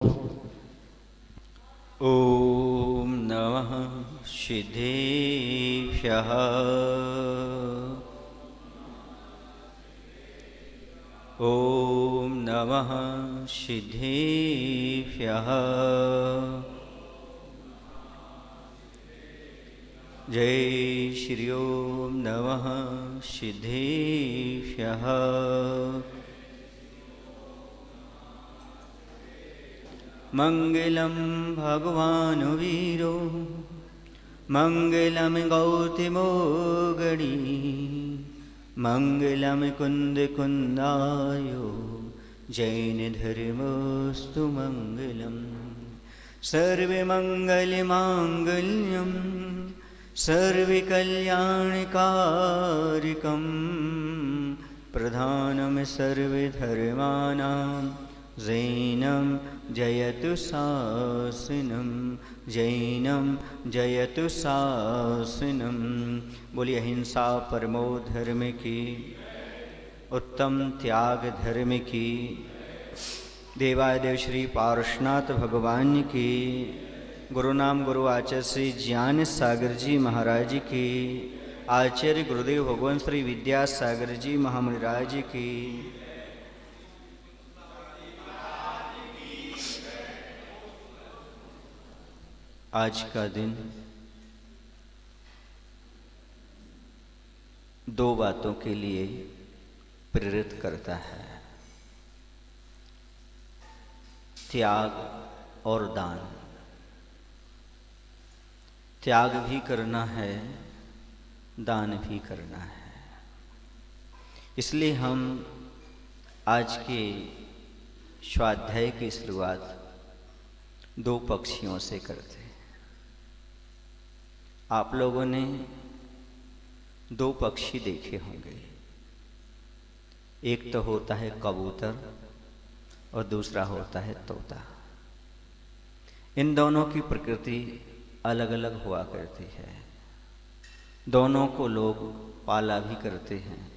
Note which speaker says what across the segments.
Speaker 1: ॐ नमः सिद्धेभ्यः। ॐ नमः सिद्धेभ्यः। जय श्री ओम नमः सिद्धेभ्यः। मंगलम भगवान वीरो मंगलम गौतमो गणी मंगलम कुंद कुंदायो जैन धर्मस्तु मंगलम सर्वे मंगल मांगल्यम सर्वे कल्याणकारिकं प्रधानम सर्वे धर्माणां जैनं जयतु शासनं जैनं जयतु शासनं। बोलिए अहिंसा परमो धर्म की, उत्तम त्याग धर्म की, देवादेव श्री पार्श्वनाथ भगवान की, गुरु नाम गुरु आचार्य श्री ज्ञान सागर जी महाराज की, आचार्य गुरुदेव भगवान श्री विद्यासागर जी महामुनिराज की। आज का दिन दो बातों के लिए प्रेरित करता है, त्याग और दान। त्याग भी करना है, दान भी करना है। इसलिए हम आज के स्वाध्याय की शुरुआत दो पक्षियों से करते हैं। आप लोगों ने दो पक्षी देखे होंगे, एक तो होता है कबूतर और दूसरा होता है तोता। इन दोनों की प्रकृति अलग अलग हुआ करती है। दोनों को लोग पाला भी करते हैं।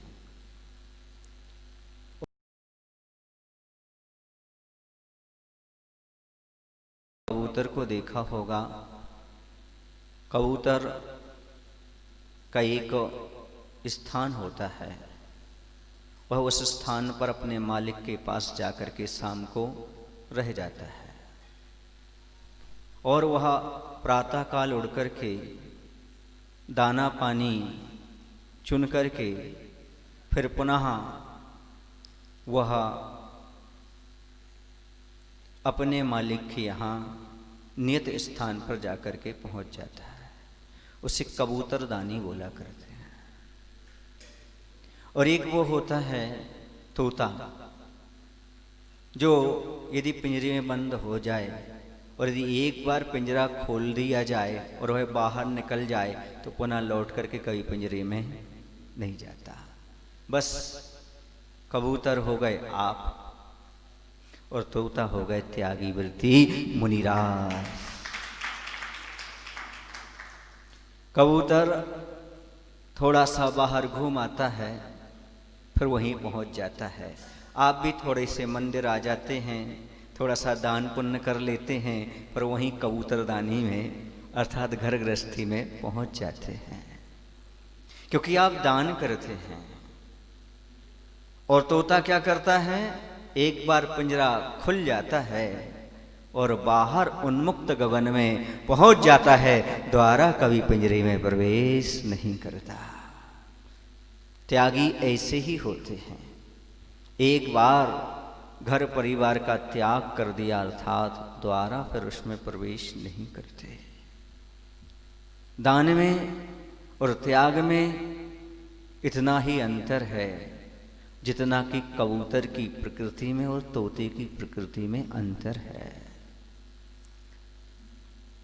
Speaker 1: कबूतर को देखा होगा, कबूतर का एक स्थान होता है, वह उस स्थान पर अपने मालिक के पास जाकर के शाम को रह जाता है और वह प्रातःकाल उड़ कर के दाना पानी चुन करके फिर पुनः वह अपने मालिक के यहाँ नियत स्थान पर जाकर के पहुँच जाता है। उसे कबूतरदानी बोला करते हैं। और एक वो होता है तोता, जो यदि पिंजरे में बंद हो जाए और यदि एक बार पिंजरा खोल दिया जाए और वह बाहर निकल जाए तो पुनः लौट करके कभी पिंजरे में नहीं जाता। बस कबूतर हो गए आप और तोता हो गए त्यागी वृत्ति मुनिराज। कबूतर थोड़ा सा बाहर घूम आता है, फिर वहीं पहुंच जाता है। आप भी थोड़े से मंदिर आ जाते हैं, थोड़ा सा दान पुण्य कर लेते हैं, पर वहीं कबूतरदानी में अर्थात घर गृहस्थी में पहुंच जाते हैं, क्योंकि आप दान करते हैं। और तोता क्या करता है, एक बार पिंजरा खुल जाता है और बाहर उन्मुक्त गगन में पहुंच जाता है, द्वारा कभी पिंजरे में प्रवेश नहीं करता। त्यागी ऐसे ही होते हैं। एक बार घर परिवार का त्याग कर दिया अर्थात द्वारा फिर उसमें प्रवेश नहीं करते। दान में और त्याग में इतना ही अंतर है जितना कि कबूतर की प्रकृति में और तोते की प्रकृति में अंतर है।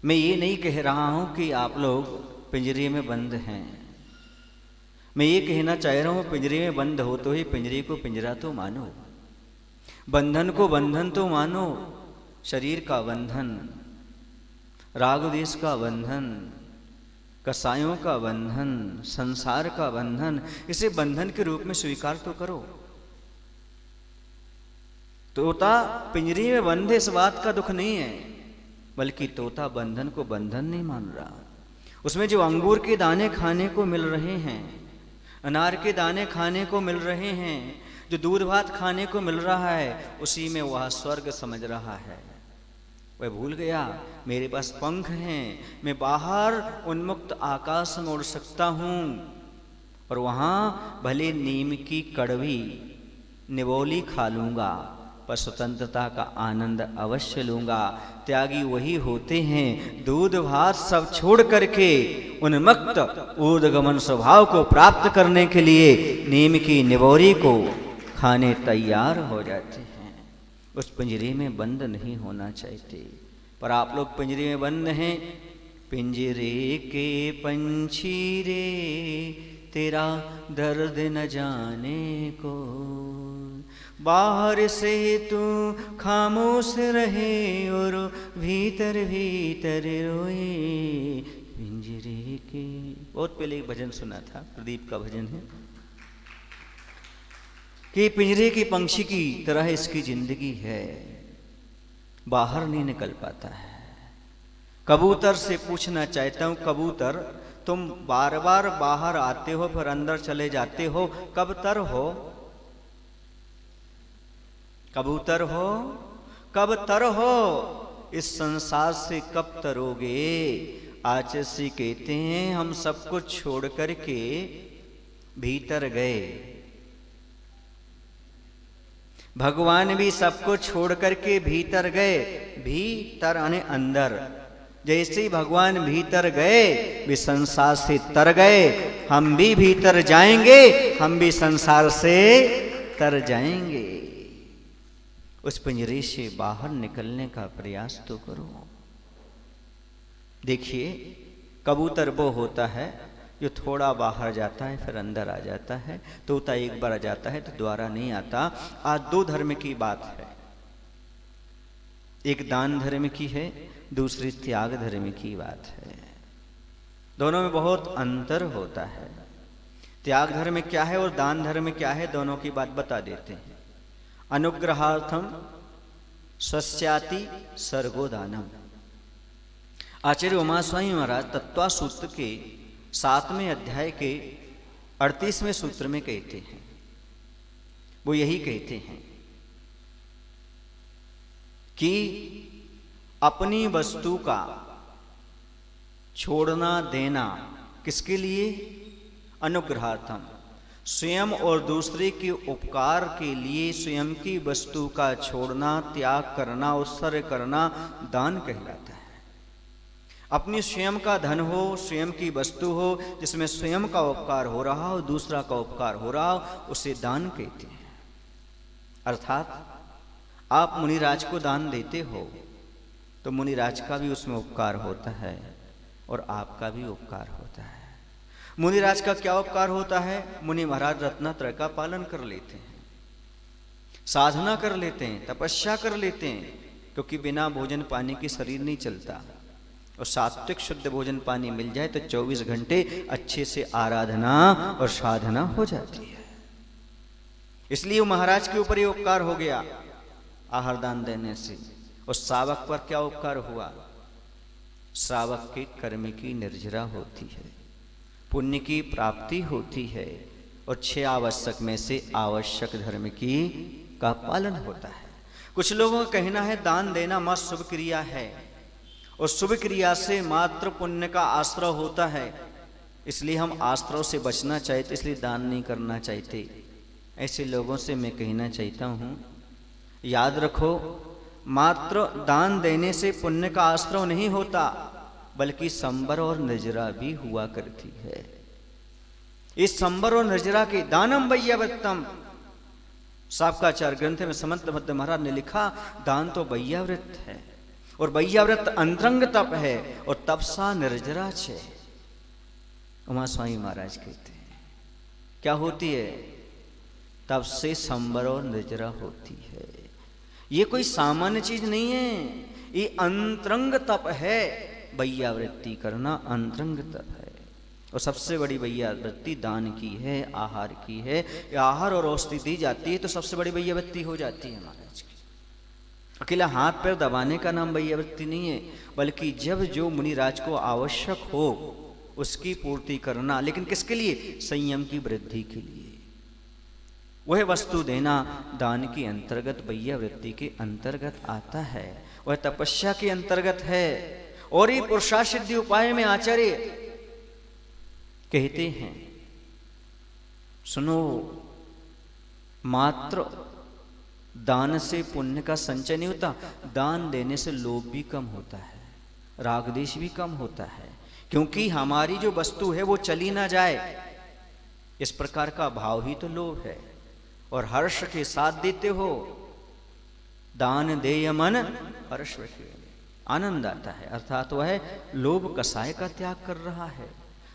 Speaker 1: मैं ये नहीं कह रहा हूं कि आप लोग पिंजरे में बंद हैं। मैं ये कहना चाह रहा हूं पिंजरे में बंद हो तो ही पिंजरे को पिंजरा तो मानो, बंधन को बंधन तो मानो। शरीर का बंधन, राग देश का बंधन, कसायों का बंधन, संसार का बंधन, इसे बंधन के रूप में स्वीकार तो करो। तोता पिंजरे में बंधे इस बात का दुख नहीं है, बल्कि तोता बंधन को बंधन नहीं मान रहा। उसमें जो अंगूर के दाने खाने को मिल रहे हैं, अनार के दाने खाने को मिल रहे हैं, जो दूध भात खाने को मिल रहा है, उसी में वह स्वर्ग समझ रहा है। वह भूल गया मेरे पास पंख हैं, मैं बाहर उन्मुक्त आकाश में उड़ सकता हूँ और वहाँ भले नीम की कड़वी निवोली खा लूँगा, पर स्वतंत्रता का आनंद अवश्य लूँगा। त्यागी वही होते हैं दूध भात सब छोड़ करके उन्मुक्त ऊर्ध्वगमन स्वभाव को प्राप्त करने के लिए नीम की निवोरी को खाने तैयार हो जाते हैं। उस पिंजरे में बंद नहीं होना चाहिए, पर आप लोग पिंजरे में बंद हैं। पिंजरे के पंछी रे तेरा दर्द न जाने को, बाहर से तू खामोश रहे और भीतर भीतर रोए। पिंजरे के, बहुत पहले एक भजन सुना था, प्रदीप का भजन है कि पिंजरे के पंछी की तरह इसकी जिंदगी है, बाहर नहीं निकल पाता है। कबूतर से पूछना चाहता हूं, कबूतर तुम बार बार बाहर आते हो फिर अंदर चले जाते हो, कब तर हो? कबूतर हो, कब तर हो? इस संसार से कब तरोगे? आचसी कहते हैं हम सब कुछ छोड़ करके भीतर गए, भगवान भी सबको छोड़ करके भीतर गए। भीतर आने अंदर, जैसे ही भगवान भीतर गए वे संसार से तर गए। हम भी भीतर जाएंगे, हम भी संसार से तर जाएंगे। उस पिंजरे से बाहर निकलने का प्रयास तो करो। देखिए कबूतर वो होता है जो थोड़ा बाहर जाता है फिर अंदर आ जाता है। तोता एक बार आ जाता है तो दोबारा नहीं आता। आज दो धर्म की बात है, एक दान धर्म की है, दूसरी त्याग धर्म की बात है। दोनों में बहुत अंतर होता है। त्याग धर्म क्या है और दान धर्म क्या है, दोनों की बात बता देते हैं। अनुग्रहार्थम स्वस्याति सर्गो दानम। आचार्य उमा स्वामी महाराज तत्वा सूत्र के 7वें अध्याय के 38वें सूत्र में कहते हैं, वो यही कहते हैं कि अपनी वस्तु का छोड़ना देना किसके लिए? अनुग्रहार्थम, स्वयं और दूसरे के उपकार के लिए स्वयं की वस्तु का छोड़ना, त्याग करना, उत्सर्ग करना दान कहलाता है। अपनी स्वयं का धन हो, स्वयं की वस्तु हो जिसमें स्वयं का उपकार हो रहा हो, दूसरा का उपकार हो रहा हो, उसे दान कहते हैं। अर्थात आप मुनिराज को दान देते हो तो मुनिराज का भी उसमें उपकार होता है और आपका भी उपकार होता है। मुनिराज का क्या उपकार होता है? मुनि महाराज रत्नत्रय का पालन कर लेते हैं, साधना कर लेते हैं, तपस्या कर लेते हैं, क्योंकि बिना भोजन पानी के शरीर नहीं चलता। और सात्विक शुद्ध भोजन पानी मिल जाए तो 24 घंटे अच्छे से आराधना और साधना हो जाती है। इसलिए वो महाराज के ऊपर ही उपकार हो गया आहार दान देने से। और श्रावक पर क्या उपकार हुआ? श्रावक के कर्म की निर्जरा होती है, पुण्य की प्राप्ति होती है और 6 आवश्यक में से आवश्यक धर्म की का पालन होता है। कुछ लोगों का कहना है दान देना मत शुभ क्रिया है और शुभ क्रिया से मात्र पुण्य का आश्रय होता है, इसलिए हम आश्रय से बचना चाहते, इसलिए दान नहीं करना चाहते। ऐसे लोगों से मैं कहना चाहता हूँ, याद रखो मात्र दान देने से पुण्य का आश्रय नहीं होता, बल्कि संबर और निर्जरा भी हुआ करती है। इस संबर और निर्जरा के दानम वैयावृत्तम, शाब्काचार्य ग्रंथ में समंत मध्य महाराज ने लिखा दान तो वैयावृत्त है और वैयावृत्त अंतरंग तप है और तपसा निर्जरा छे। उमा स्वामी महाराज कहते हैं क्या होती है? तप से संबर और निर्जरा होती है। ये कोई सामान्य चीज नहीं है, ये अंतरंग तप है। वैयावृत्ति करना अंतरंग तप है और सबसे बड़ी वैयावृत्ति दान की है, आहार की है। आहार और औषधि दी जाती है तो सबसे बड़ी वैयावृत्ति हो जाती है महाराज की। अकेला हाथ पैर दबाने का नाम वैयावृत्ति नहीं है, बल्कि जब जो मुनिराज को आवश्यक हो उसकी पूर्ति करना। लेकिन किसके लिए? संयम की वृद्धि के लिए। वह वस्तु देना दान के अंतर्गत, वैयावृत्ति के अंतर्गत आता है, वह तपस्या के अंतर्गत है। और ये पुरुषार्थ सिद्धि उपाय में आचार्य कहते हैं, सुनो, मात्र दान से पुण्य का संचय नहीं होता, दान देने से लोभ भी कम होता है, राग द्वेष भी कम होता है, क्योंकि हमारी जो वस्तु है वो चली ना जाए, इस प्रकार का भाव ही तो लोभ है। और हर्ष के साथ देते हो, दान देय मन हर्ष रखे, आनंद आता है। अर्थात वह लोभ कसाय का त्याग कर रहा है,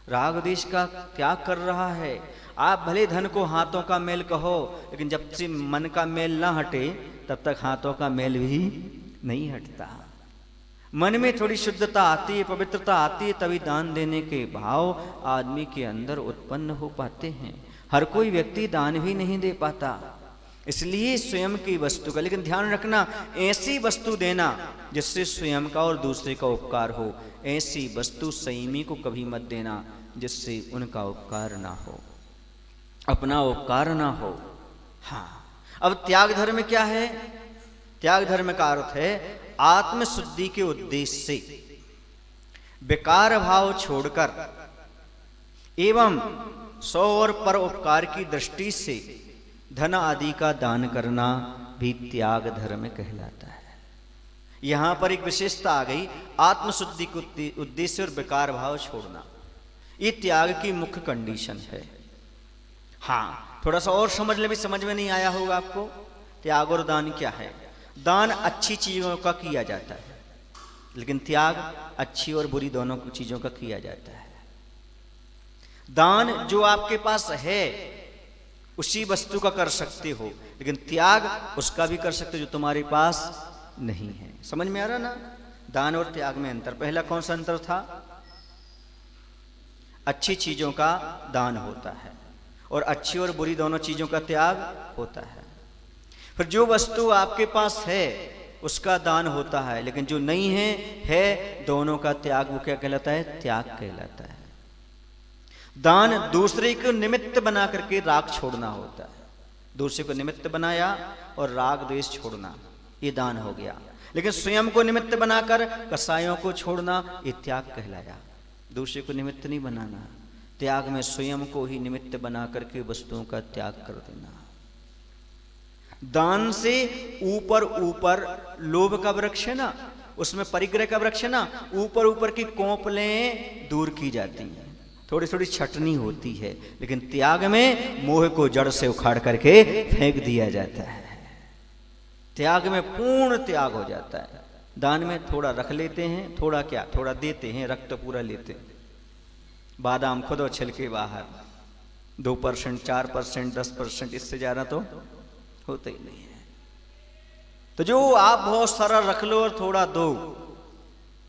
Speaker 1: राग द्वेष का त्याग कर रहा है। आप भले धन को हाथों का मेल कहो, लेकिन जब से मन का मेल ना हटे तब तक हाथों का मेल भी नहीं हटता। मन में थोड़ी शुद्धता आती है, पवित्रता आती है, तभी दान देने के भाव आदमी के अंदर उत्पन्न हो पाते हैं। हर कोई व्यक्ति दान भी नहीं दे पाता, इसलिए स्वयं की वस्तु का, लेकिन ध्यान रखना, ऐसी वस्तु देना जिससे स्वयं का और दूसरे का उपकार हो। ऐसी वस्तु संयमी को कभी मत देना जिससे उनका उपकार ना हो, अपना उपकार ना हो। हाँ, अब त्याग धर्म क्या है? त्याग धर्म का अर्थ है आत्मशुद्धि के उद्देश्य से विकार भाव छोड़कर एवं सौ और पर उपकार की दृष्टि से धन आदि का दान करना भी त्याग धर्म कहलाता है। यहां पर एक विशेषता आ गई, आत्मशुद्धि के उद्देश्य और विकार भाव छोड़ना, ये त्याग की मुख्य कंडीशन है। हाँ, थोड़ा सा और समझ ले, भी समझ में नहीं आया होगा आपको। त्याग और दान क्या है? दान अच्छी चीजों का किया जाता है, लेकिन त्याग अच्छी और बुरी दोनों चीजों का किया जाता है। दान जो आपके पास है उसी वस्तु का कर सकते हो, लेकिन त्याग उसका भी कर सकते हो जो तुम्हारे पास नहीं है। समझ में आ रहा ना? दान और त्याग में अंतर। पहला कौन सा अंतर था? अच्छी चीजों का दान होता है और अच्छी और बुरी दोनों चीजों का त्याग होता है। फिर जो वस्तु आपके पास है उसका दान होता है, लेकिन जो नहीं है दोनों का त्याग, वो क्या कहलाता है? त्याग कहलाता है। दान दूसरे को निमित्त बना करके राग छोड़ना होता है। दूसरे को निमित्त बनाया और राग द्वेष छोड़ना, ये दान हो गया। लेकिन स्वयं को निमित्त बनाकर कसायों को छोड़ना, ये त्याग कहलाया। दूसरे को निमित्त नहीं बनाना, त्याग में स्वयं को ही निमित्त बना करके वस्तुओं का त्याग कर देना। दान से ऊपर ऊपर लोभ का वृक्ष है ना, उसमें परिग्रह का वृक्ष है ना, ऊपर ऊपर की कोंपलें दूर की जाती हैं, थोड़ी थोड़ी छटनी होती है। लेकिन त्याग में मोह को जड़ से उखाड़ करके फेंक दिया जाता है। त्याग में पूर्ण त्याग हो जाता है। दान में थोड़ा रख लेते हैं, थोड़ा क्या, थोड़ा देते हैं, रख तो पूरा लेते हैं। बादाम खुद और छिलके बाहर, 2%, 4%, 10%, इससे ज्यादा तो होता ही नहीं है। तो जो आप बहुत सारा रख लो और थोड़ा दो,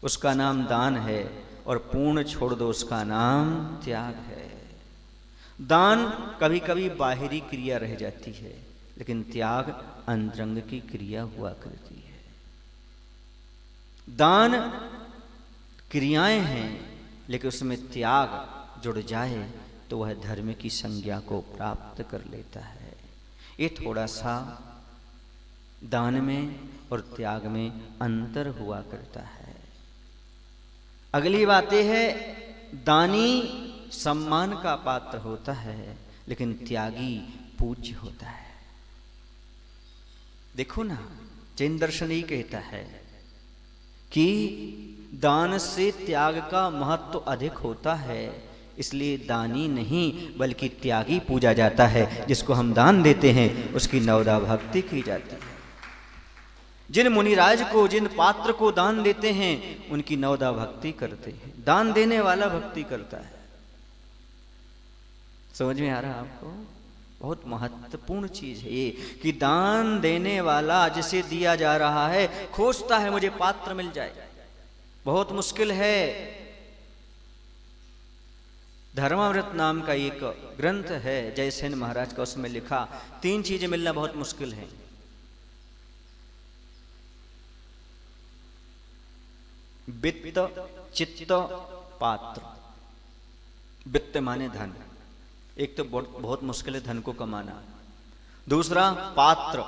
Speaker 1: उसका नाम दान है, और पूर्ण छोड़ दो, उसका नाम त्याग है। दान कभी कभी बाहरी क्रिया रह जाती है, लेकिन त्याग अंतरंग की क्रिया हुआ करती है। दान क्रियाएं हैं, लेकिन उसमें त्याग जुड़ जाए तो वह धर्म की संज्ञा को प्राप्त कर लेता है। ये थोड़ा सा दान में और त्याग में अंतर हुआ करता है। अगली बात यह है, दानी सम्मान का पात्र होता है, लेकिन त्यागी पूज्य होता है। देखो ना, जैन दर्शन ही कहता है कि दान से त्याग का महत्व अधिक होता है, इसलिए दानी नहीं बल्कि त्यागी पूजा जाता है। जिसको हम दान देते हैं उसकी नवदा भक्ति की जाती है। जिन मुनिराज को, जिन पात्र को दान देते हैं उनकी नवदा भक्ति करते हैं। दान देने वाला भक्ति करता है। समझ में आ रहा है आपको? बहुत महत्वपूर्ण चीज है ये कि दान देने वाला, जिसे दिया जा रहा है, खोजता है मुझे पात्र मिल जाए। बहुत मुश्किल है। धर्मामृत नाम का एक ग्रंथ है जयसेन महाराज का, उसमें लिखा 3 चीजें मिलना बहुत मुश्किल है। वित्त, चित्त, पात्र। वित्त माने धन। एक तो बहुत मुश्किल है धन को कमाना। दूसरा पात्र,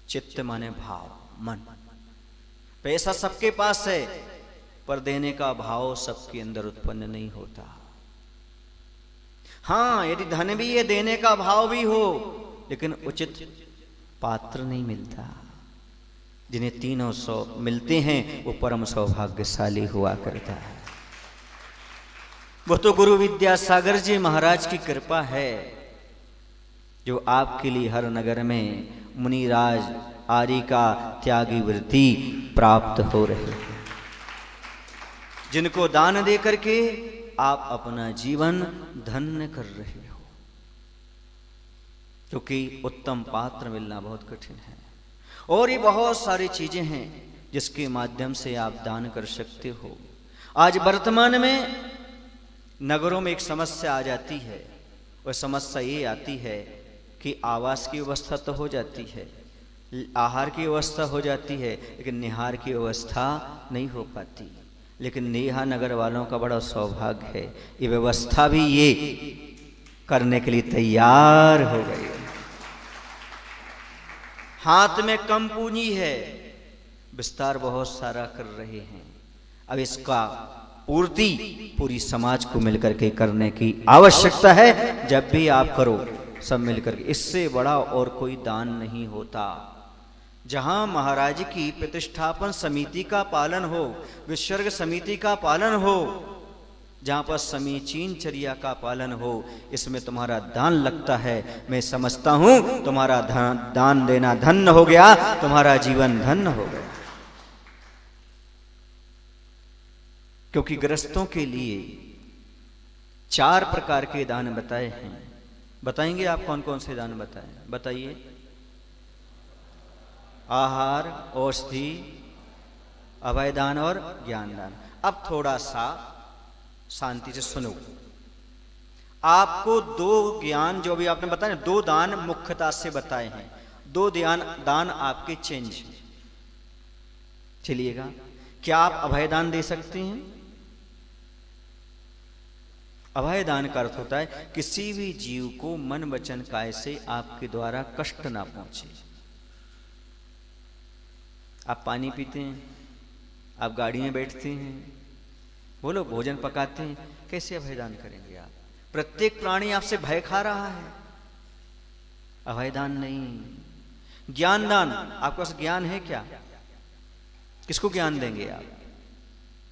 Speaker 1: चित्त माने भाव, मन। पैसा सबके पास है, पर देने का भाव सबके अंदर उत्पन्न नहीं होता। हाँ, यदि धन भी है, देने का भाव भी हो, लेकिन उचित पात्र नहीं मिलता। जिन्हें तीनों सौ मिलते हैं वो परम सौभाग्यशाली हुआ करता है। वो तो गुरु विद्यासागर जी महाराज की कृपा है, जो आपके लिए हर नगर में मुनिराज आदि का त्यागी वृत्ति प्राप्त हो रहे हैं, जिनको दान दे करके आप अपना जीवन धन्य कर रहे हो। क्योंकि उत्तम पात्र मिलना बहुत कठिन है। और ये बहुत सारी चीजें हैं जिसके माध्यम से आप दान कर सकते हो। आज वर्तमान में नगरों में एक समस्या आ जाती है। वह समस्या ये आती है कि आवास की व्यवस्था तो हो जाती है, आहार की व्यवस्था हो जाती है, लेकिन निहार की व्यवस्था नहीं हो पाती। लेकिन नेहा नगर वालों का बड़ा सौभाग्य है, ये व्यवस्था भी ये करने के लिए तैयार हो गई है। हाथ में कम पूंजी है, विस्तार बहुत सारा कर रहे हैं। अब इसका पूर्ति पूरी समाज को मिलकर के करने की आवश्यकता है। जब भी आप करो सब मिलकर के, इससे बड़ा और कोई दान नहीं होता। जहां महाराज की प्रतिष्ठापन समिति का पालन हो, विसर्ग समिति का पालन हो, जहां पर समीचीन चर्या का पालन हो, इसमें तुम्हारा दान लगता है। मैं समझता हूं तुम्हारा दान देना धन्य हो गया, तुम्हारा जीवन धन्य हो गया। क्योंकि गृहस्थों के लिए 4 प्रकार के दान बताए हैं। बताएंगे आप कौन कौन से दान बताए? बताइए। आहार, औषधि, अभय दान और ज्ञान दान। अब थोड़ा सा शांति से सुनो। आपको 2 ज्ञान जो भी आपने बताया, 2 दान मुख्यता से बताए हैं। 2 दान आपके चेंज। चलिएगा, क्या आप अभय दान दे सकते हैं? अभय दान का अर्थ होता है किसी भी जीव को मन वचन काय से आपके द्वारा कष्ट ना पहुंचे। आप पानी पीते हैं, आप गाड़ी में बैठते हैं, वो लोग भोजन पकाते हैं, कैसे अभय दान करेंगे आप? प्रत्येक प्राणी आपसे भय खा रहा है, अभय दान नहीं। ज्ञान दान, आपके पास ज्ञान है क्या? किसको ज्ञान देंगे आप?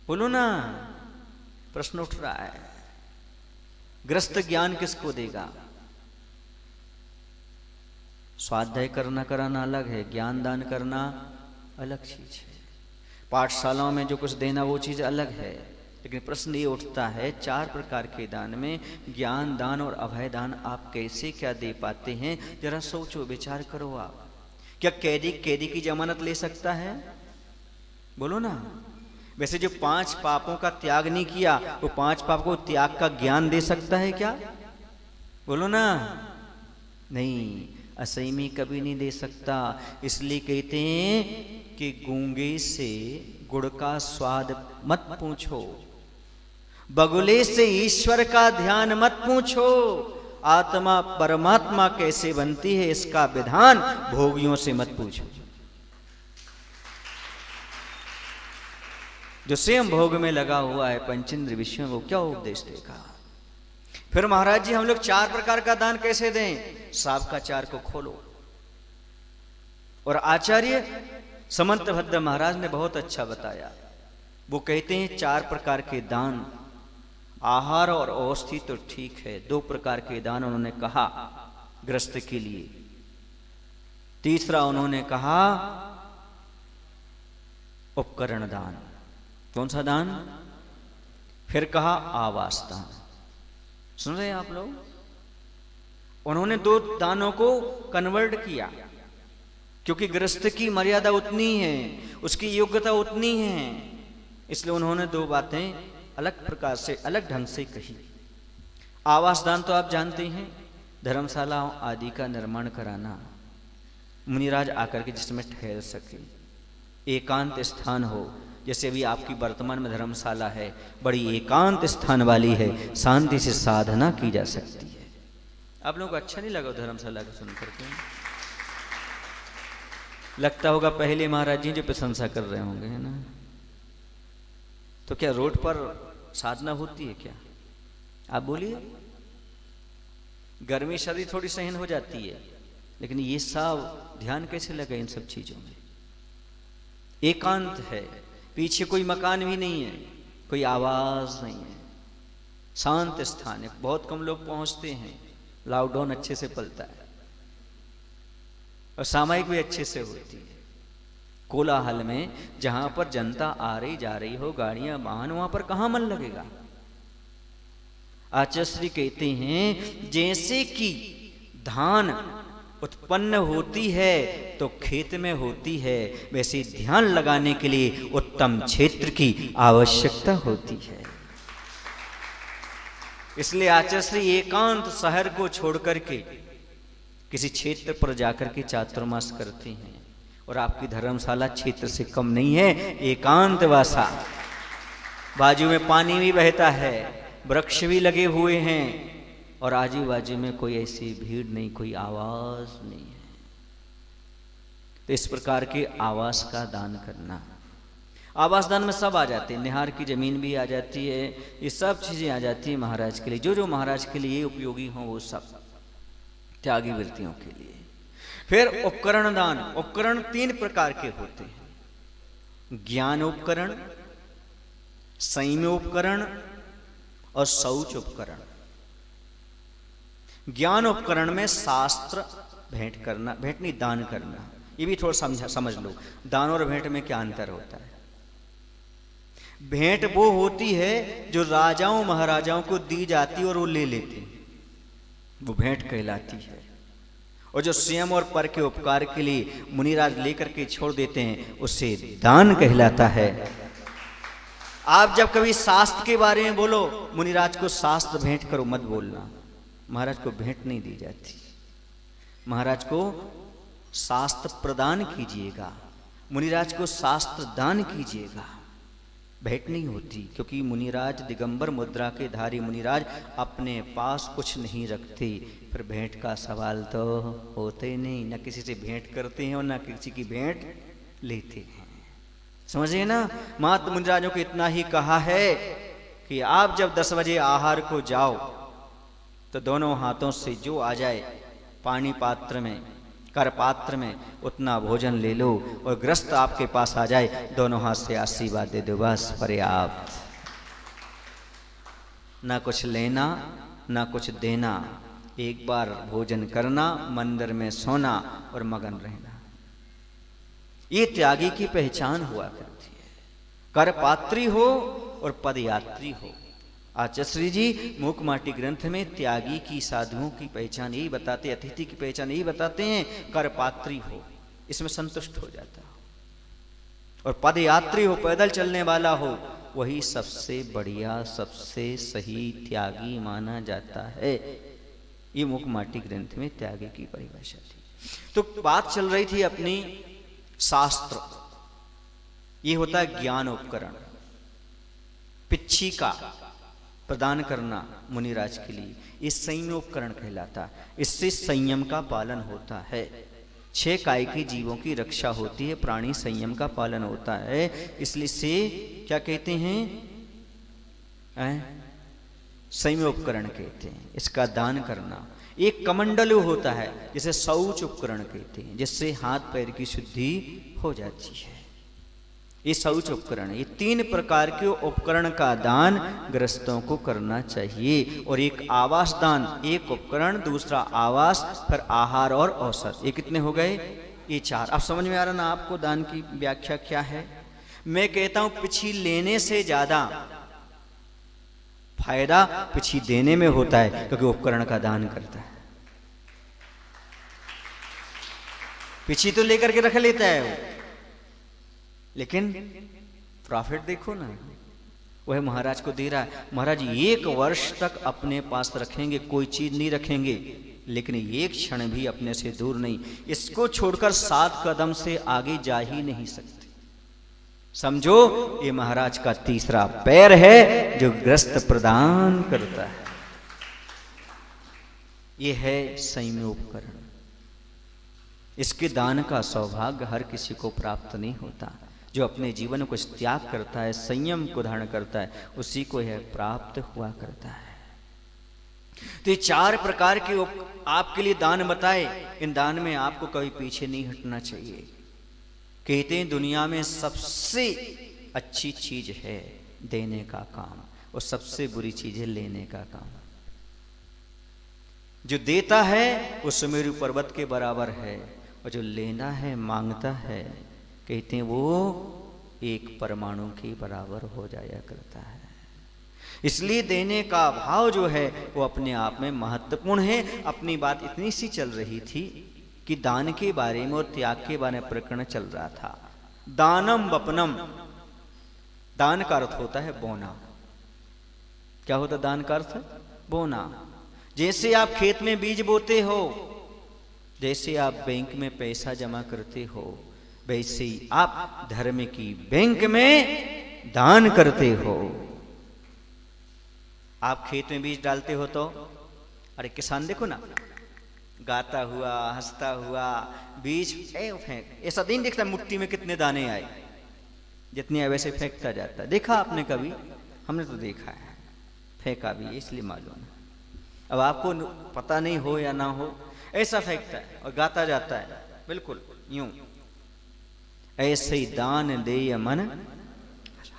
Speaker 1: बोलो ना, प्रश्न उठ रहा है। गृहस्थ ज्ञान किसको देगा? स्वाध्याय करना कराना अलग है, ज्ञान दान करना अलग चीज है। पाठशालाओं में जो कुछ देना वो चीज अलग है। लेकिन प्रश्न ये उठता है, 4 प्रकार के दान में ज्ञान दान और अभय दान आप कैसे क्या दे पाते हैं? जरा सोचो, विचार करो आप। क्या कैदी की जमानत ले सकता है? बोलो ना। वैसे जो 5 पापों का त्याग नहीं किया, वो 5 पाप को त्याग का ज्ञान दे सकता है क्या? बोलो ना। नहीं, असैमी कभी नहीं दे सकता। इसलिए कहते हैं कि गूंगे से गुड़ का स्वाद मत पूछो, बगुले से ईश्वर का ध्यान मत पूछो, आत्मा परमात्मा कैसे बनती है इसका विधान भोगियों से मत पूछो। जो स्वयं भोग में लगा हुआ है पंचेंद्र विषयों को क्या उपदेश देगा? फिर महाराज जी हम लोग 4 प्रकार का दान कैसे दें? सांप का 4 को खोलो। और आचार्य समंत भद्र महाराज ने बहुत अच्छा बताया। वो कहते हैं 4 प्रकार के दान, आहार और औषधि तो ठीक है, 2 प्रकार के दान उन्होंने कहा गृहस्थ के लिए। तीसरा उन्होंने कहा उपकरण दान। कौन सा दान? फिर कहा आवास दान। सुन रहे हैं आप लोग? उन्होंने 2 दानों को कन्वर्ट किया, क्योंकि गृहस्थ की मर्यादा उतनी है, उसकी योग्यता उतनी है, इसलिए उन्होंने 2 बातें अलग प्रकार से, अलग ढंग से कही। आवास दान तो आप जानते हैं, धर्मशालाओं आदि का निर्माण कराना, मुनिराज आकर के जिसमें ठहर सके, एकांत स्थान हो, जैसे अभी आपकी वर्तमान में धर्मशाला है, बड़ी एकांत स्थान वाली है, शांति से साधना की जा सकती है। आप लोगों को अच्छा नहीं लगा धर्मशाला को सुन करके? लगता होगा पहले महाराज जी जो प्रशंसा कर रहे होंगे, है ना? तो क्या रोड पर साधना होती है क्या? आप बोलिए। गर्मी सर्दी थोड़ी सहन हो जाती है, लेकिन ये सब ध्यान कैसे लगे इन सब चीजों में? एकांत है, पीछे कोई मकान भी नहीं है, कोई आवाज नहीं है, शांत स्थान है। बहुत कम लोग पहुंचते हैं, लॉकडाउन अच्छे से पलता है और सामायिक भी अच्छे से होती है। कोलाहल में जहां पर जनता आ रही जा रही हो, गाड़ियां वाहन, वहां पर कहां मन लगेगा? आचार्य श्री कहते हैं जैसे कि धान उत्पन्न होती है तो खेत में होती है, वैसे ध्यान लगाने के लिए उत्तम क्षेत्र की आवश्यकता होती है। इसलिए आचार्य श्री एकांत शहर को छोड़कर के किसी क्षेत्र पर जाकर के चातुर्मास करते हैं। और आपकी धर्मशाला क्षेत्र से कम नहीं है, एकांत वासा। बाजू में पानी भी बहता है, वृक्ष भी लगे हुए हैं और आजू बाजू में कोई ऐसी भीड़ नहीं, कोई आवाज नहीं है। तो इस प्रकार के आवास का दान करना। आवास दान में सब आ जाते हैं, निहार की जमीन भी आ जाती है, ये सब चीजें आ जाती है महाराज के लिए। जो जो महाराज के लिए उपयोगी हो वो सब त्यागी वृत्तियों के लिए। फिर उपकरण दान। उपकरण 3 प्रकार के होते हैं, ज्ञान उपकरण, संयम उपकरण और शौच उपकरण। ज्ञान उपकरण में शास्त्र भेंट करना, भेंट नहीं दान करना। ये भी थोड़ा समझ लो, दान और भेंट में क्या अंतर होता है। भेंट वो होती है जो राजाओं महाराजाओं को दी जाती और वो ले लेते, वो भेंट कहलाती है। और जो स्वयं और पर के उपकार के लिए मुनिराज लेकर के छोड़ देते हैं, उसे दान कहलाता है। आप जब कभी शास्त्र के बारे में बोलो, मुनिराज को शास्त्र भेंट करो मत बोलना। महाराज को भेंट नहीं दी जाती, महाराज को शास्त्र प्रदान कीजिएगा, मुनिराज को शास्त्र दान कीजिएगा, भेंट नहीं होती। क्योंकि मुनिराज दिगंबर मुद्रा के धारी मुनिराज अपने पास कुछ नहीं रखते, फिर भेंट का सवाल तो होते नहीं। न किसी से भेंट करते हैं और न किसी की भेंट लेते हैं। समझिए ना, मात्र मुनिराजों को इतना ही कहा है कि आप जब 10 बजे आहार को जाओ तो दोनों हाथों से जो आ जाए पानी पात्र में, कर पात्र में, उतना भोजन ले लो। और ग्रस्त आपके पास आ जाए, दोनों हाथ से आशीर्वाद दे दो, बस पर्याप्त। ना कुछ लेना ना कुछ देना, एक बार भोजन करना, मंदिर में सोना और मगन रहना। ये त्यागी की पहचान हुआ करती है। कर पात्री हो और पदयात्री हो। आचार्य श्री जी मूकमाटी ग्रंथ में त्यागी की, साधुओं की पहचान यही बताते, अतिथि की पहचान यही बताते हैं, कर पात्री हो, इसमें संतुष्ट हो जाता हो। और पदयात्री हो, पैदल चलने वाला हो, वही सबसे बढ़िया, सबसे सही त्यागी माना जाता है। ये मूकमाटी ग्रंथ में त्यागी की परिभाषा थी। तो बात चल रही थी अपनी शास्त्र। ये होता है ज्ञान उपकरण, पिच्छी का प्रदान करना मुनिराज के लिए, ये संयम उपकरण कहलाता। इससे संयम का पालन होता है। 6 कायिकी जीवों की रक्षा होती है, प्राणी संयम का पालन होता है। इसलिए से क्या कहते हैं, संयम उपकरण कहते हैं। इसका दान करना। एक कमंडल होता है जिसे शौच उपकरण कहते हैं, जिससे हाथ पैर की शुद्धि हो जाती है। ये शौच उपकरण, ये 3 प्रकार के उपकरण का दान गृहस्थों को करना चाहिए। और एक आवास दान, एक उपकरण, दूसरा आवास, फिर आहार और औसत। ये कितने हो गए? ये 4। अब समझ में आ रहा ना आपको दान की व्याख्या क्या है? मैं कहता हूं पिछी लेने से ज्यादा फायदा पिछी देने में होता है, क्योंकि उपकरण का दान करता है। पिछी तो लेकर के रख लेता है वो, लेकिन प्रॉफिट देखो ना, वह महाराज को दे रहा है। महाराज 1 वर्ष तक अपने पास रखेंगे, कोई चीज नहीं रखेंगे, लेकिन एक क्षण भी अपने से दूर नहीं। इसको छोड़कर 7 कदम से आगे जा ही नहीं सकते। समझो ये महाराज का तीसरा पैर है जो ग्रस्त प्रदान करता है। ये है संयमी उपकरण। इसके दान का सौभाग्य हर किसी को प्राप्त नहीं होता। जो अपने जीवन को त्याग करता है, संयम को धारण करता है, उसी को यह प्राप्त हुआ करता है। तो ये 4 प्रकार के आपके लिए दान बताए। इन दान में आपको कभी पीछे नहीं हटना चाहिए। कहते हैं दुनिया में सबसे अच्छी चीज है देने का काम, और सबसे बुरी चीज है लेने का काम। जो देता है वो सुमेरु पर्वत के बराबर है, और जो लेना है, मांगता है, कहते हैं वो एक परमाणु के बराबर हो जाया करता है। इसलिए देने का भाव जो है वो अपने आप में महत्वपूर्ण है। अपनी बात इतनी सी चल रही थी कि दान के बारे में और त्याग के बारे में प्रकरण चल रहा था। दानम वपनम, दान का अर्थ होता है बोना। क्या होता है दान का अर्थ? बोना। जैसे आप खेत में बीज बोते हो, जैसे आप बैंक में पैसा जमा करते हो, वैसे ही आप धर्म की बैंक में दान करते हो। आप खेत में बीज डालते हो तो अरे किसान देखो ना, गाता हुआ, हंसता हुआ बीज फेंक, ऐसा दिन दिखता मुट्ठी में कितने दाने आए, जितने आए वैसे फेंकता जाता। देखा आपने कभी? हमने तो देखा है, फेंका भी, इसलिए मालूम है। अब आपको पता नहीं हो या ना हो, ऐसा फेंकता है और गाता जाता है, बिल्कुल यूं। ऐसे ही दान देय मन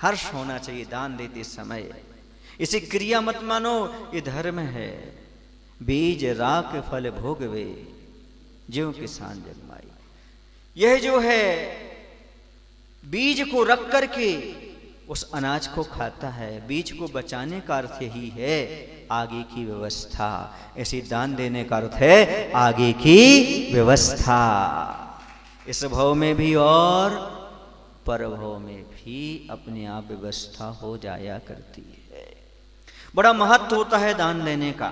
Speaker 1: हर्ष होना चाहिए दान देते समय। इसे क्रिया मत मानो, ये धर्म है। बीज राख फल भोगवे, ज्यों किसान जगमाई। यह जो है बीज को रख करके उस अनाज को खाता है। बीज को बचाने का अर्थ यही है आगे की व्यवस्था। ऐसे दान देने का अर्थ है आगे की व्यवस्था, इस भव में भी और परभव में भी अपने आप व्यवस्था हो जाया करती है। बड़ा महत्व होता है दान देने का।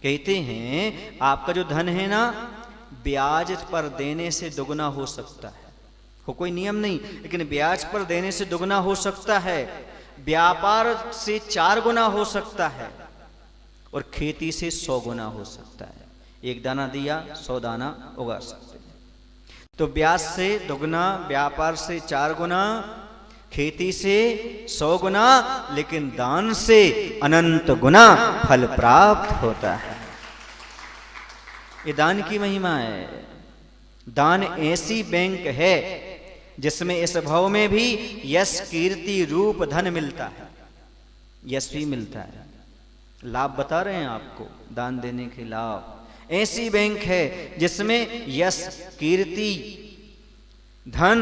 Speaker 1: कहते हैं आपका जो धन है ना, ब्याज पर देने से दुगना हो सकता है। कोई नियम नहीं, लेकिन ब्याज पर देने से दुगना हो सकता है, व्यापार से 4 गुना हो सकता है, और खेती से 100 गुना हो सकता है। 1 दाना दिया 100 दाना उगा सकते हैं। तो ब्याज से दुगना, व्यापार से 4 गुना, खेती से 100 गुना, लेकिन दान से अनंत गुना फल प्राप्त होता है। ये दान की महिमा है। दान ऐसी बैंक है जिसमें इस भव में भी यश, कीर्ति, रूप, धन मिलता है। यश भी मिलता है। लाभ बता रहे हैं आपको दान देने के लाभ। ऐसी बैंक है जिसमें यश, कीर्ति, धन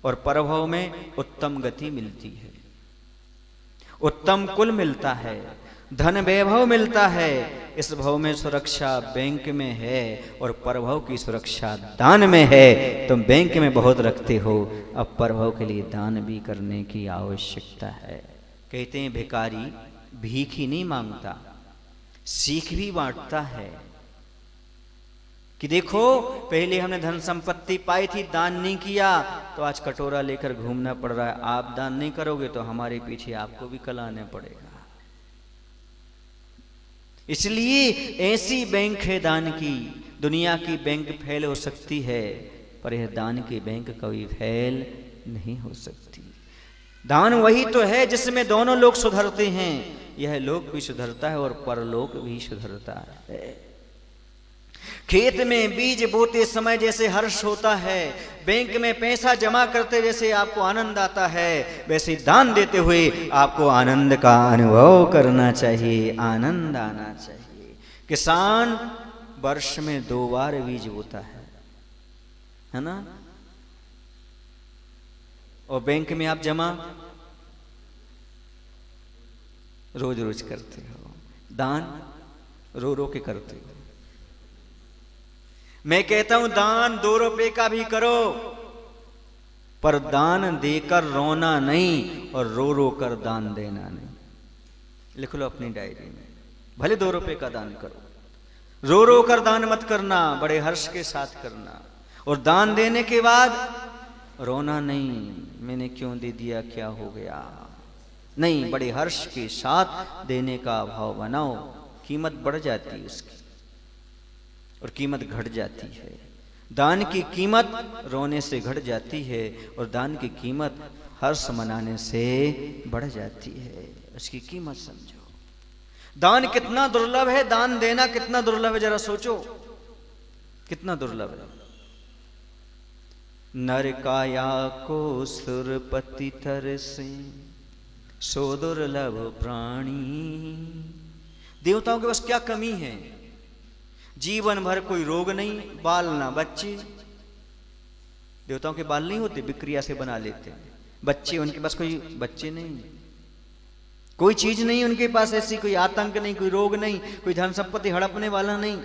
Speaker 1: और परभव में उत्तम गति मिलती है, उत्तम कुल मिलता है, धन वैभव मिलता है। इस भव में सुरक्षा बैंक में है और परभव की सुरक्षा दान में है। तुम बैंक में बहुत रखते हो, अब परभव के लिए दान भी करने की आवश्यकता है। कहते हैं भिखारी भीख ही नहीं मांगता, सीख भी बांटता है। कि देखो पहले हमने धन संपत्ति पाई थी, दान नहीं किया, तो आज कटोरा लेकर घूमना पड़ रहा है। आप दान नहीं करोगे तो हमारे पीछे आपको भी कल आने पड़ेगा। इसलिए ऐसी बैंक है दान की। दुनिया की बैंक फेल हो सकती है, पर यह दान की बैंक कभी फेल नहीं हो सकती। दान वही तो है जिसमें दोनों लोग सुधरते हैं। यह लोक भी सुधरता है और परलोक भी सुधरता है। खेत में बीज बोते समय जैसे हर्ष होता है, बैंक में पैसा जमा करते जैसे आपको आनंद आता है, वैसे दान देते हुए आपको आनंद का अनुभव करना चाहिए, आनंद आना चाहिए। किसान वर्ष में 2 बार बीज बोता है ना? और बैंक में आप जमा रोज रोज करते हो, दान रो रो के करते हो। मैं कहता हूं दान 2 रुपए का भी करो, पर दान देकर रोना नहीं और रो रो कर दान देना नहीं। लिख लो अपनी डायरी में, भले 2 रुपए का दान करो, रो रो कर दान मत करना, बड़े हर्ष के साथ करना। और दान देने के बाद रोना नहीं, मैंने क्यों दे दिया, क्या हो गया, नहीं, बड़े हर्ष के साथ देने का भाव बनाओ। कीमत बढ़ जाती है उसकी और कीमत घट जाती है। दान की कीमत रोने से घट जाती है और दान की कीमत हर्ष मनाने से बढ़ जाती है। उसकी कीमत समझो। दान कितना दुर्लभ है, दान देना कितना दुर्लभ है, जरा सोचो कितना दुर्लभ है। नर काया को सुरपति तरसे सो दुर्लभ प्राणी। देवताओं के पास क्या कमी है? जीवन भर कोई रोग नहीं, बाल ना बच्चे। देवताओं के बाल नहीं होते, विक्रिया से बना लेते। बच्चे उनके पास कोई बच्चे नहीं, कोई चीज नहीं उनके पास ऐसी, कोई आतंक नहीं, कोई रोग नहीं, कोई धन संपत्ति हड़पने वाला नहीं।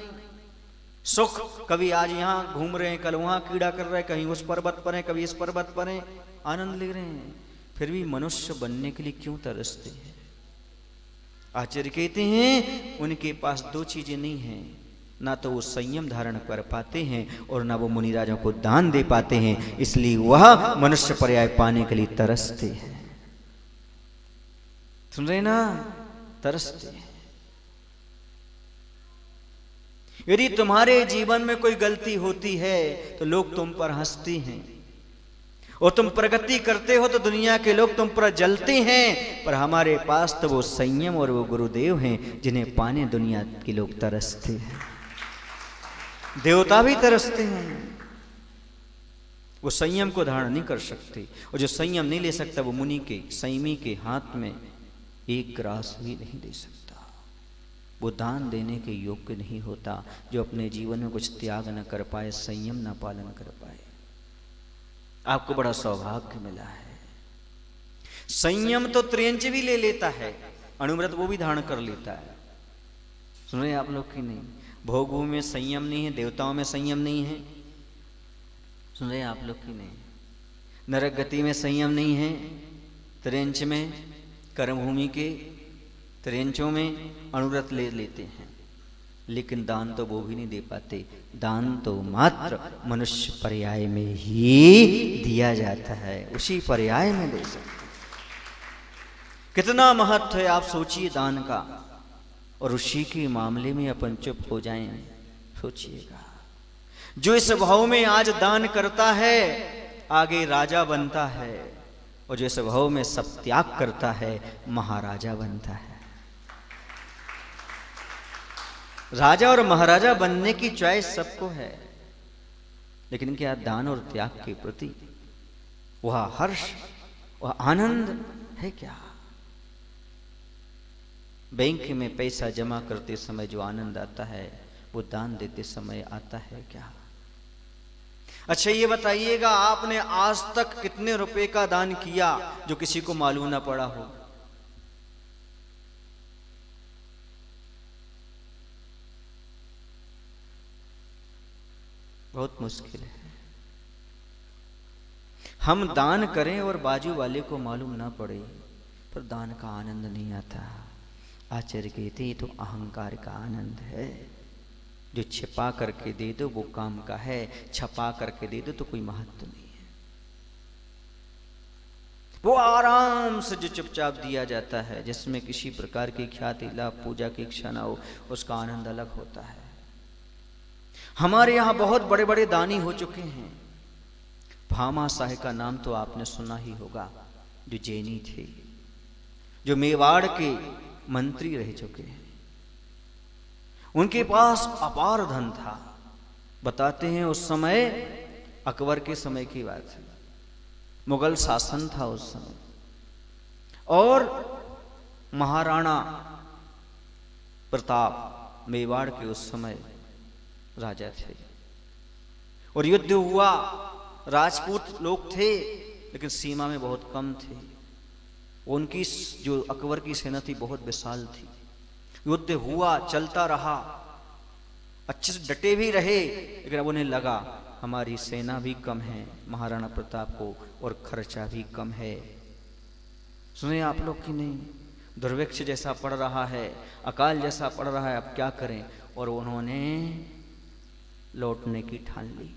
Speaker 1: सुख, कभी आज यहां घूम रहे हैं, कल वहां कीड़ा कर रहे हैं, कहीं उस पर्वत पर हैं, कभी इस पर्वत पर हैं, आनंद ले रहे हैं। फिर भी मनुष्य बनने के लिए क्यों तरसते हैं? आचार्य कहते हैं उनके पास दो चीजें नहीं हैं, ना तो वो संयम धारण कर पाते हैं और ना वो मुनिराजों को दान दे पाते हैं, इसलिए वह मनुष्य पर्याय पाने के लिए तरसते हैं। सुन रहे ना, तरसते हैं। यदि तुम्हारे जीवन में कोई गलती होती है तो लोग तुम पर हंसते हैं, और तुम प्रगति करते हो तो दुनिया के लोग तुम पर जलते हैं। पर हमारे पास तो वो संयम और वो गुरुदेव हैं जिन्हें पाने दुनिया के लोग तरसते हैं। देवता भी तरसते हैं, वो संयम को धारण नहीं कर सकते, और जो संयम नहीं ले सकता वो मुनि के संयमी के हाथ में एक ग्रास भी नहीं दे सकता। वो दान देने के योग्य नहीं होता जो अपने जीवन में कुछ त्याग न कर पाए, संयम न पालन कर पाए। आपको बड़ा सौभाग्य मिला है। संयम तो त्रियंच भी ले लेता है, अनुव्रत वो भी धारण कर लेता है। सुन रहे हैं आप लोग की नहीं? भोग में संयम नहीं है, देवताओं में संयम नहीं है। सुन रहे हैं आप लोग की नहीं? नरक गति में संयम नहीं है, त्रियंच में, कर्मभूमि के त्रियंचों में अनुव्रत ले लेते हैं, लेकिन दान तो वो भी नहीं दे पाते। दान तो मात्र मनुष्य पर्याय में ही दिया जाता है, उसी पर्याय में दे सकते। कितना महत्व है आप सोचिए दान का, और उसी के मामले में अपन चुप हो जाएं। सोचिएगा, जो इस भाव में आज दान करता है आगे राजा बनता है, और जो इस भाव में सब त्याग करता है महाराजा बनता है। राजा और महाराजा बनने की चॉइस सबको है, लेकिन क्या दान और त्याग के प्रति वह हर्ष, वह आनंद है क्या? बैंक में पैसा जमा करते समय जो आनंद आता है वो दान देते समय आता है क्या? अच्छा ये बताइएगा, आपने आज तक कितने रुपए का दान किया जो किसी को मालूम ना पड़ा हो? बहुत मुश्किल है। हम दान करें और बाजू वाले को मालूम ना पड़े, पर दान का आनंद नहीं आता। आचार्य कहते ये तो अहंकार का आनंद है। जो छिपा करके दे दो वो काम का है, छपा करके दे दो तो कोई महत्व नहीं है। वो आराम से जो चुपचाप दिया जाता है, जिसमें किसी प्रकार की ख्याति लाभ पूजा की इच्छा ना हो, उसका आनंद अलग होता है। हमारे यहाँ बहुत बड़े बड़े दानी हो चुके हैं। भामा साहे का नाम तो आपने सुना ही होगा, जो जैनी थे, जो मेवाड़ के मंत्री रह चुके हैं। उनके पास अपार धन था। बताते हैं उस समय अकबर के समय की बात है, मुगल शासन था उस समय, और महाराणा प्रताप मेवाड़ के उस समय राजा थे, और युद्ध हुआ। राजपूत लोग थे लेकिन सीमा में बहुत कम थे। उनकी जो अकबर की सेना थी बहुत विशाल थी। युद्ध हुआ, चलता रहा, अच्छे से डटे भी रहे, लेकिन अब उन्हें लगा हमारी सेना भी कम है महाराणा प्रताप को, और खर्चा भी कम है। सुने आप लोग की नहीं? दुर्भिक्ष जैसा पड़ रहा है, अकाल जैसा पड़ रहा है, अब क्या करें? और उन्होंने लौटने की ठान ली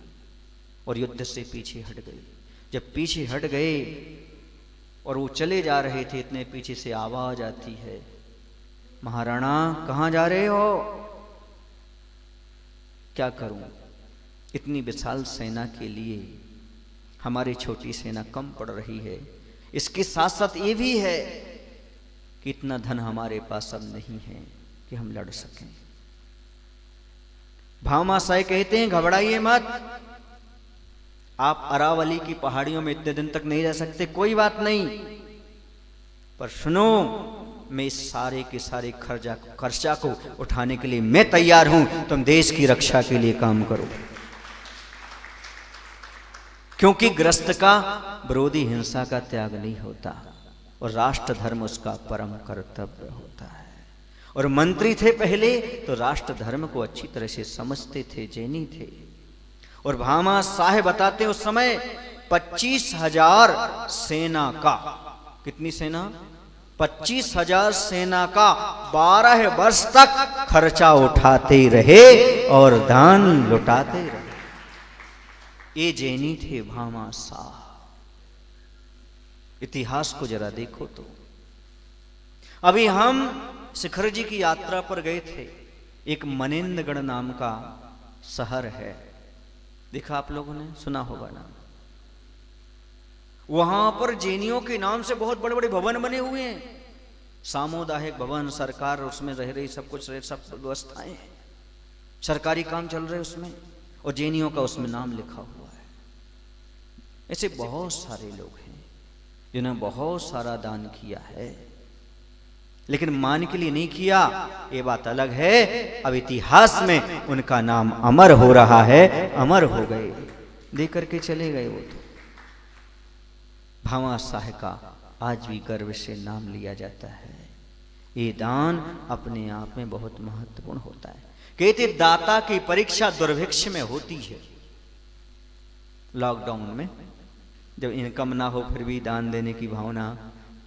Speaker 1: और युद्ध से पीछे हट गई। जब पीछे हट गए और वो चले जा रहे थे, इतने पीछे से आवाज आती है, महाराणा कहाँ जा रहे हो? क्या करूं, इतनी विशाल सेना के लिए हमारी छोटी सेना कम पड़ रही है। इसके साथ साथ ये भी है कि इतना धन हमारे पास अब नहीं है कि हम लड़ सकें। भामाशाह कहते हैं घबराइए मत, आप अरावली की पहाड़ियों में इतने दिन तक नहीं रह सकते, कोई बात नहीं, पर सुनो, मैं इस सारे के सारे खर्चा को उठाने के लिए मैं तैयार हूं, तुम देश की रक्षा के लिए काम करो। क्योंकि ग्रस्त का विरोधी हिंसा का त्याग नहीं होता और राष्ट्र धर्म उसका परम कर्तव्य होता है। और मंत्री थे पहले तो राष्ट्र धर्म को अच्छी तरह से समझते थे, जैनी थे। और भामाशाह बताते उस समय 25,000 सेना का, कितनी सेना? 25,000 सेना का 12 वर्ष तक खर्चा उठाते रहे और दान लुटाते रहे। ये जैनी थे भामाशाह। इतिहास को जरा देखो तो। अभी हम शिखर जी की यात्रा पर गए थे, एक मनेन्द्रगढ़ नाम का शहर है, देखा आप लोगों ने, सुना होगा नाम। वहां पर जैनियों के नाम से बहुत बड़े बड़े भवन बने हुए हैं, सामुदायिक भवन, सरकार उसमें रह रही, सब कुछ रह, सब व्यवस्थाएं हैं, सरकारी काम चल रहे उसमें, और जैनियों का उसमें नाम लिखा हुआ है। ऐसे बहुत सारे लोग हैं जिन्होंने बहुत सारा दान किया है, लेकिन मान के लिए नहीं किया, ये बात अलग है। अब इतिहास में उनका नाम अमर हो रहा है, अमर हो गए, दे करके चले गए वो तो। भामाशाह का आज भी गर्व से नाम लिया जाता है। ये दान अपने आप में बहुत महत्वपूर्ण होता है। कहते दाता की परीक्षा दुर्भिक्ष में होती है। लॉकडाउन में जब इनकम ना हो फिर भी दान देने की भावना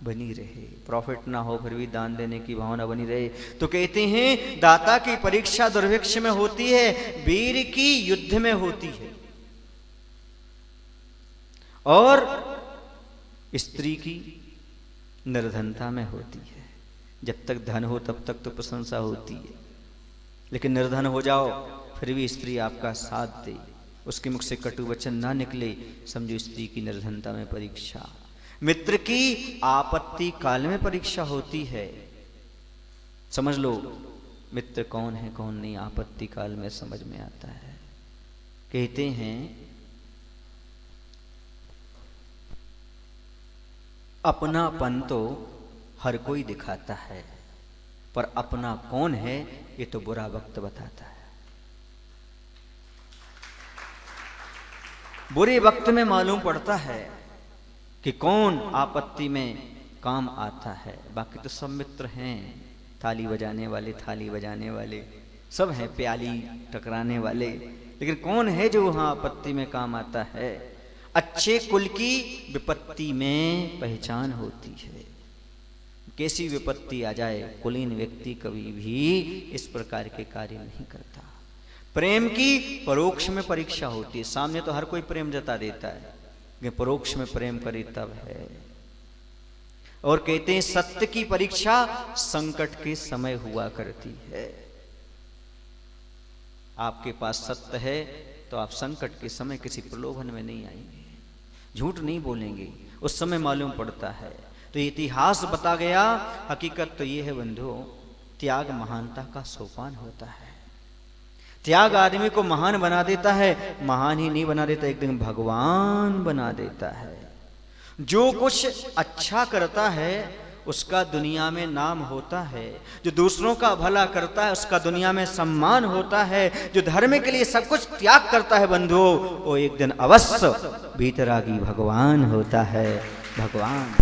Speaker 1: बनी रहे, प्रॉफिट ना हो फिर भी दान देने की भावना बनी रहे, तो कहते हैं दाता की परीक्षा दुर्भिक्ष में होती है, वीर की युद्ध में होती है, और स्त्री की निर्धनता में होती है। जब तक धन हो तब तक तो प्रशंसा होती है, लेकिन निर्धन हो जाओ फिर भी स्त्री आपका साथ दे, उसके मुख से कटु वचन ना निकले, समझो स्त्री की निर्धनता में परीक्षा। मित्र की आपत्ति काल में परीक्षा होती है, समझ लो मित्र कौन है कौन नहीं, आपत्ति काल में समझ में आता है। कहते हैं अपनापन तो हर कोई दिखाता है, पर अपना कौन है ये तो बुरा वक्त बताता है। बुरे वक्त में मालूम पड़ता है कि कौन आपत्ति में काम आता है। बाकी तो सब मित्र हैं, थाली बजाने वाले, थाली बजाने वाले सब हैं, प्याली टकराने वाले, लेकिन कौन है जो वहां आपत्ति में काम आता है? अच्छे कुल की विपत्ति में पहचान होती है। कैसी विपत्ति आ जाए, कुलीन व्यक्ति कभी भी इस प्रकार के कार्य नहीं करता। प्रेम की परोक्ष में परीक्षा होती है। सामने तो हर कोई प्रेम जता देता है, लेकिन परोक्ष में प्रेम करे तब है। और कहते हैं सत्य की परीक्षा संकट के समय हुआ करती है। आपके पास सत्य है तो आप संकट के समय किसी प्रलोभन में नहीं आएंगे, झूठ नहीं बोलेंगे, उस समय मालूम पड़ता है। तो इतिहास बता गया, हकीकत तो ये है बंधुओं, त्याग महानता का सोपान होता है। त्याग आदमी को महान बना देता है, महान ही नहीं बना देता, एक दिन भगवान बना देता है। जो कुछ अच्छा करता है उसका दुनिया में नाम होता है, जो दूसरों का भला करता है उसका दुनिया में सम्मान होता है, जो धर्म के लिए सब कुछ त्याग करता है बंधुओं, वो एक दिन अवश्य भीतरागी भगवान होता है, भगवान।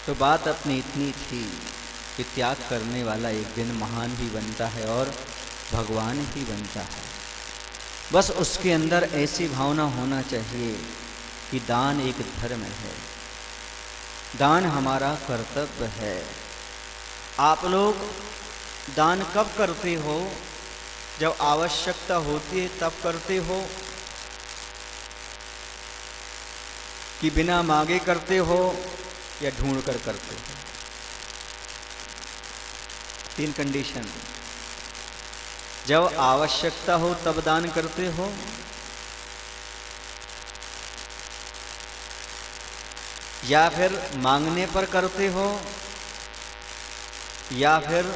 Speaker 1: तो बात अपनी इतनी थी कि त्याग करने वाला एक दिन महान भी बनता है और भगवान ही बनता है। बस उसके अंदर ऐसी भावना होना चाहिए कि दान एक धर्म है, दान हमारा कर्तव्य है। आप लोग दान कब करते हो? जब आवश्यकता होती है तब करते हो कि बिना मांगे करते हो या ढूंढ कर करते हो? 3 कंडीशन। जब आवश्यकता हो तब दान करते हो, या फिर मांगने पर करते हो, या फिर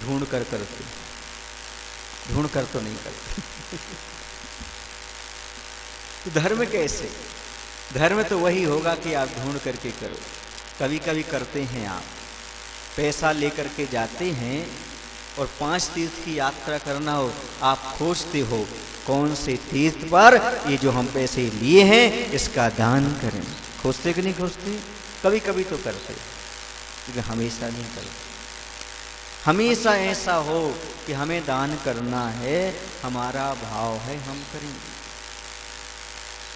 Speaker 1: ढूंढ कर करते हो। ढूंढ कर तो नहीं करते। तो धर्म कैसे? धर्म तो वही होगा कि आप ढूंढ करके करो। कभी कभी करते हैं, आप पैसा लेकर के जाते हैं और 5 तीर्थ की यात्रा करना हो, आप खोजते हो कौन से तीर्थ पर ये जो हम पैसे लिए हैं इसका दान करें। खोजते कि नहीं खोजते? कभी कभी तो करते, लेकिन हमेशा नहीं करते। हमेशा ऐसा हो कि हमें दान करना है, हमारा भाव है, हम करेंगे।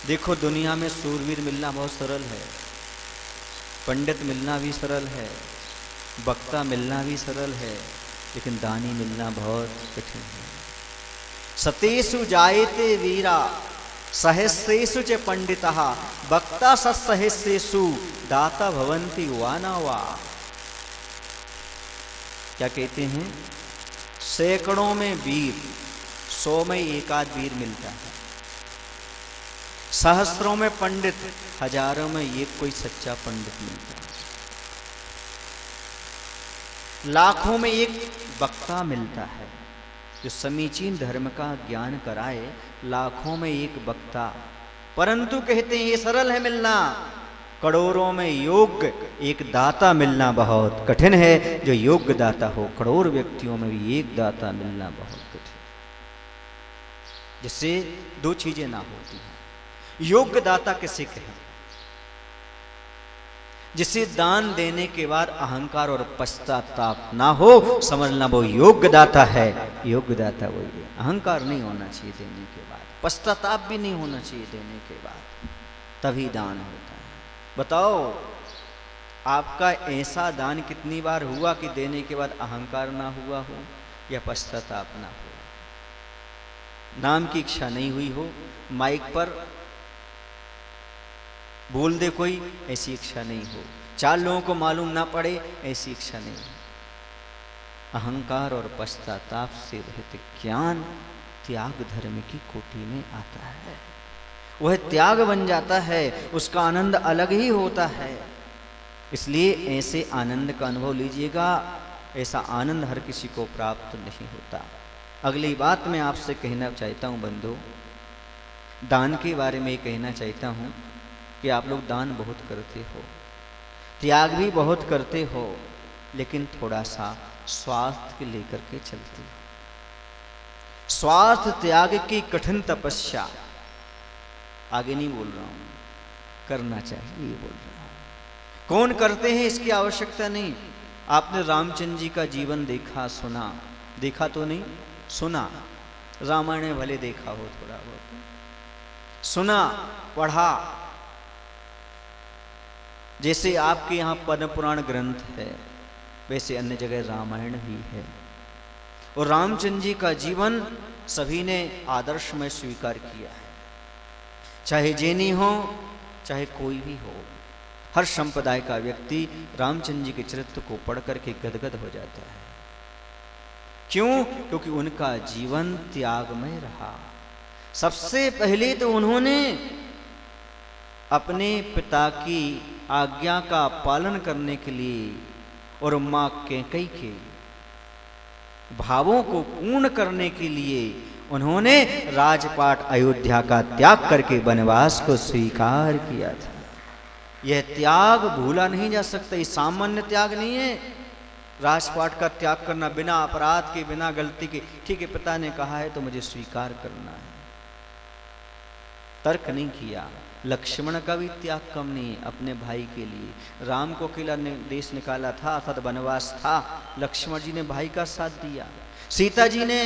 Speaker 1: देखो, दुनिया में सूरवीर मिलना बहुत सरल है, पंडित मिलना भी सरल है, वक्ता मिलना भी सरल है, लेकिन दानी मिलना बहुत कठिन है। सतेषु जायते वीरा सहस्रेषु च पंडितः वक्ता सत्सहस्रेषु दाता भवन्ति वा न वा। क्या कहते हैं? सैकड़ों में वीर, 100 में एक आध वीर मिलता है। सहस्रों में पंडित, हजारों में एक कोई सच्चा पंडित मिलता है। लाखों में एक वक्ता मिलता है जो समीचीन धर्म का ज्ञान कराए। लाखों में एक वक्ता, परंतु कहते हैं ये सरल है मिलना। करोड़ों में योग्य एक दाता मिलना बहुत कठिन है। जो योग्य दाता हो, करोड़ व्यक्तियों में भी एक दाता मिलना बहुत कठिन, जिससे 2 चीजें ना होती हैं। योग्य दाता किसे कहें? जिसे दान देने के बाद अहंकार और पश्चाताप ना हो, समझना वो योग्य दाता है। योग्य दाता वही है। अहंकार नहीं होना चाहिए देने के बाद, पश्चाताप भी नहीं होना चाहिए देने के बाद, तभी दान होता है। बताओ, आपका ऐसा दान कितनी बार हुआ कि देने के बाद अहंकार ना हुआ हो या पश्चाताप ना हुआ? नाम की इच्छा नहीं हुई हो, माइक पर बोल दे कोई, ऐसी इच्छा नहीं हो, 4 लोगों को मालूम ना पड़े, ऐसी इच्छा नहीं हो। अहंकार और पश्चाताप से रहित ज्ञान त्याग धर्म की कोटि में आता है। वह त्याग बन जाता है, उसका आनंद अलग ही होता है। इसलिए ऐसे आनंद का अनुभव लीजिएगा। ऐसा आनंद हर किसी को प्राप्त नहीं होता। अगली बात मैं आपसे कहना चाहता हूँ बंधु, दान के बारे में कहना चाहता हूँ कि आप लोग दान बहुत करते हो, त्याग भी बहुत करते हो, लेकिन थोड़ा सा स्वार्थ के लेकर के चलते हो। स्वार्थ त्याग की कठिन तपस्या, आगे नहीं बोल रहा हूं, करना चाहिए ये बोल रहा हूं। कौन करते हैं इसकी आवश्यकता नहीं। आपने रामचंद्र जी का जीवन देखा, सुना? देखा तो नहीं, सुना। रामायण में भले देखा हो, थोड़ा बहुत सुना, पढ़ा। जैसे आपके यहाँ पद्म पुराण ग्रंथ है, वैसे अन्य जगह रामायण भी है। और रामचंद्र जी का जीवन सभी ने आदर्श में स्वीकार किया है, चाहे जैनी हो चाहे कोई भी हो। हर संप्रदाय का व्यक्ति रामचंद्र जी के चरित्र को पढ़ करके गदगद हो जाता है। क्यों? क्योंकि उनका जीवन त्यागमय रहा। सबसे पहले तो उन्होंने अपने पिता की आज्ञा का पालन करने के लिए और मां कैकेयी के भावों को पूर्ण करने के लिए उन्होंने राजपाट अयोध्या का त्याग करके वनवास को स्वीकार किया था। यह त्याग भूला नहीं जा सकता। ये सामान्य त्याग नहीं है। राजपाट का त्याग करना बिना अपराध के, बिना गलती के, ठीक है पिता ने कहा है तो मुझे स्वीकार करना है, तर्क नहीं किया। लक्ष्मण का भी त्याग कम नहीं अपने भाई के लिए। राम को अकेला देश निकाला था, अर्थात वनवास था, लक्ष्मण जी ने भाई का साथ दिया। सीता जी ने,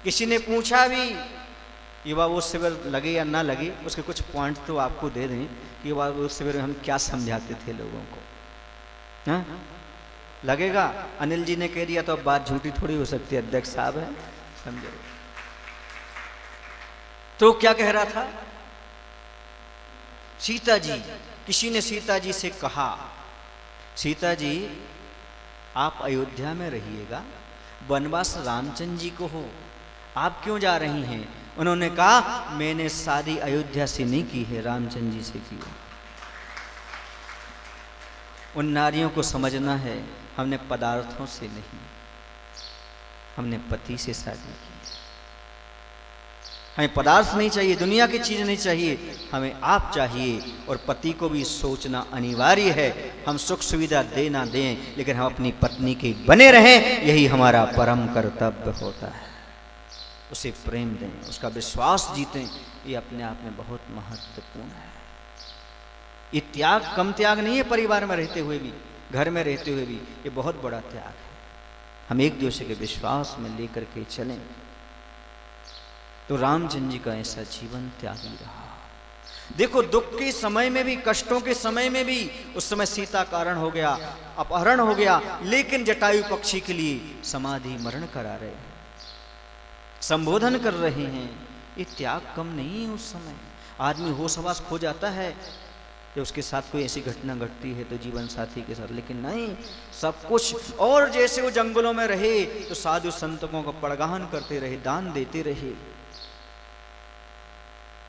Speaker 1: किसी ने पूछा भी ये वो शिविर लगे या ना लगे, उसके कुछ पॉइंट तो आपको दे दें कि वो शिविर में हम क्या समझाते थे लोगों को। हाँ लगेगा, अनिल जी ने कह दिया तो अब बात झूठी थोड़ी हो सकती है, अध्यक्ष साहब है, समझो। तो क्या कह रहा था सीता जी, किसी ने सीता जी से कहा, सीता जी आप अयोध्या में रहिएगा, वनवास रामचंद्र जी को हो, आप क्यों जा रही हैं? उन्होंने कहा मैंने शादी अयोध्या से नहीं की है, रामचंद्र जी से की है। उन नारियों को समझना है हमने पदार्थों से नहीं, हमने पति से शादी की। हमें पदार्थ नहीं चाहिए, दुनिया की चीज नहीं चाहिए, हमें आप चाहिए। और पति को भी सोचना अनिवार्य है, हम सुख सुविधा दे ना दें, लेकिन हम अपनी पत्नी के बने रहें, यही हमारा परम कर्तव्य होता है। उसे प्रेम दें, उसका विश्वास जीतें, ये अपने आप में बहुत महत्वपूर्ण है। ये त्याग कम त्याग नहीं है, परिवार में रहते हुए भी, घर में रहते हुए भी, ये बहुत बड़ा त्याग है। हम एक दूसरे के विश्वास में लेकर के चलें। तो रामचंद्र जी का ऐसा जीवन त्यागी रहा। देखो दुख के समय में भी, कष्टों के समय में भी, उस समय सीता का हरण हो गया, अपहरण हो गया, लेकिन जटायु पक्षी के लिए समाधि मरण करा रहे हैं, संबोधन कर रहे हैं। ये त्याग कम नहीं है। उस समय आदमी होश हवास खो जाता है कि उसके साथ कोई ऐसी घटना घटती है तो जीवन साथी के साथ, लेकिन नहीं, सब कुछ। और जैसे वो जंगलों में रहे तो साधु संतों का पड़गाहन करते रहे, दान देते रहे।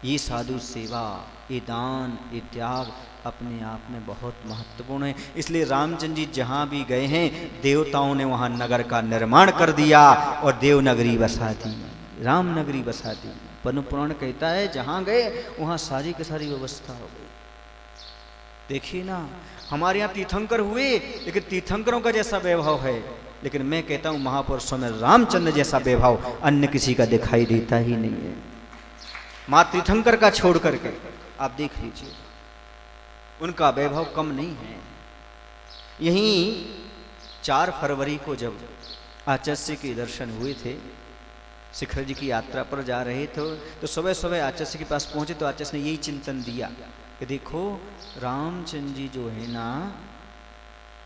Speaker 1: ये साधु सेवा, ये दान, ये त्याग अपने आप में बहुत महत्वपूर्ण है। इसलिए रामचंद्र जी जहाँ भी गए हैं, देवताओं ने वहाँ नगर का निर्माण कर दिया और देवनगरी बसा दी, रामनगरी बसा दी। पद्म पुराण कहता है जहाँ गए वहाँ सारी की सारी व्यवस्था हो गई। देखिए ना, हमारे यहाँ तीर्थंकर हुए, लेकिन तीर्थंकरों का जैसा वैभव है, लेकिन मैं कहता हूँ महापुरुषों में रामचंद्र जैसा वैभव अन्य किसी का दिखाई देता ही नहीं है। मां तीर्थंकर का छोड़ करके आप देख लीजिए, उनका वैभव कम नहीं है। यहीं 4 फरवरी को जब आचार्य के दर्शन हुए थे, शिखर जी की यात्रा पर जा रहे थे, तो सुबह सुबह आचार्य के पास पहुंचे तो आचार्य ने यही चिंतन दिया कि देखो रामचंद्र जी जो है ना,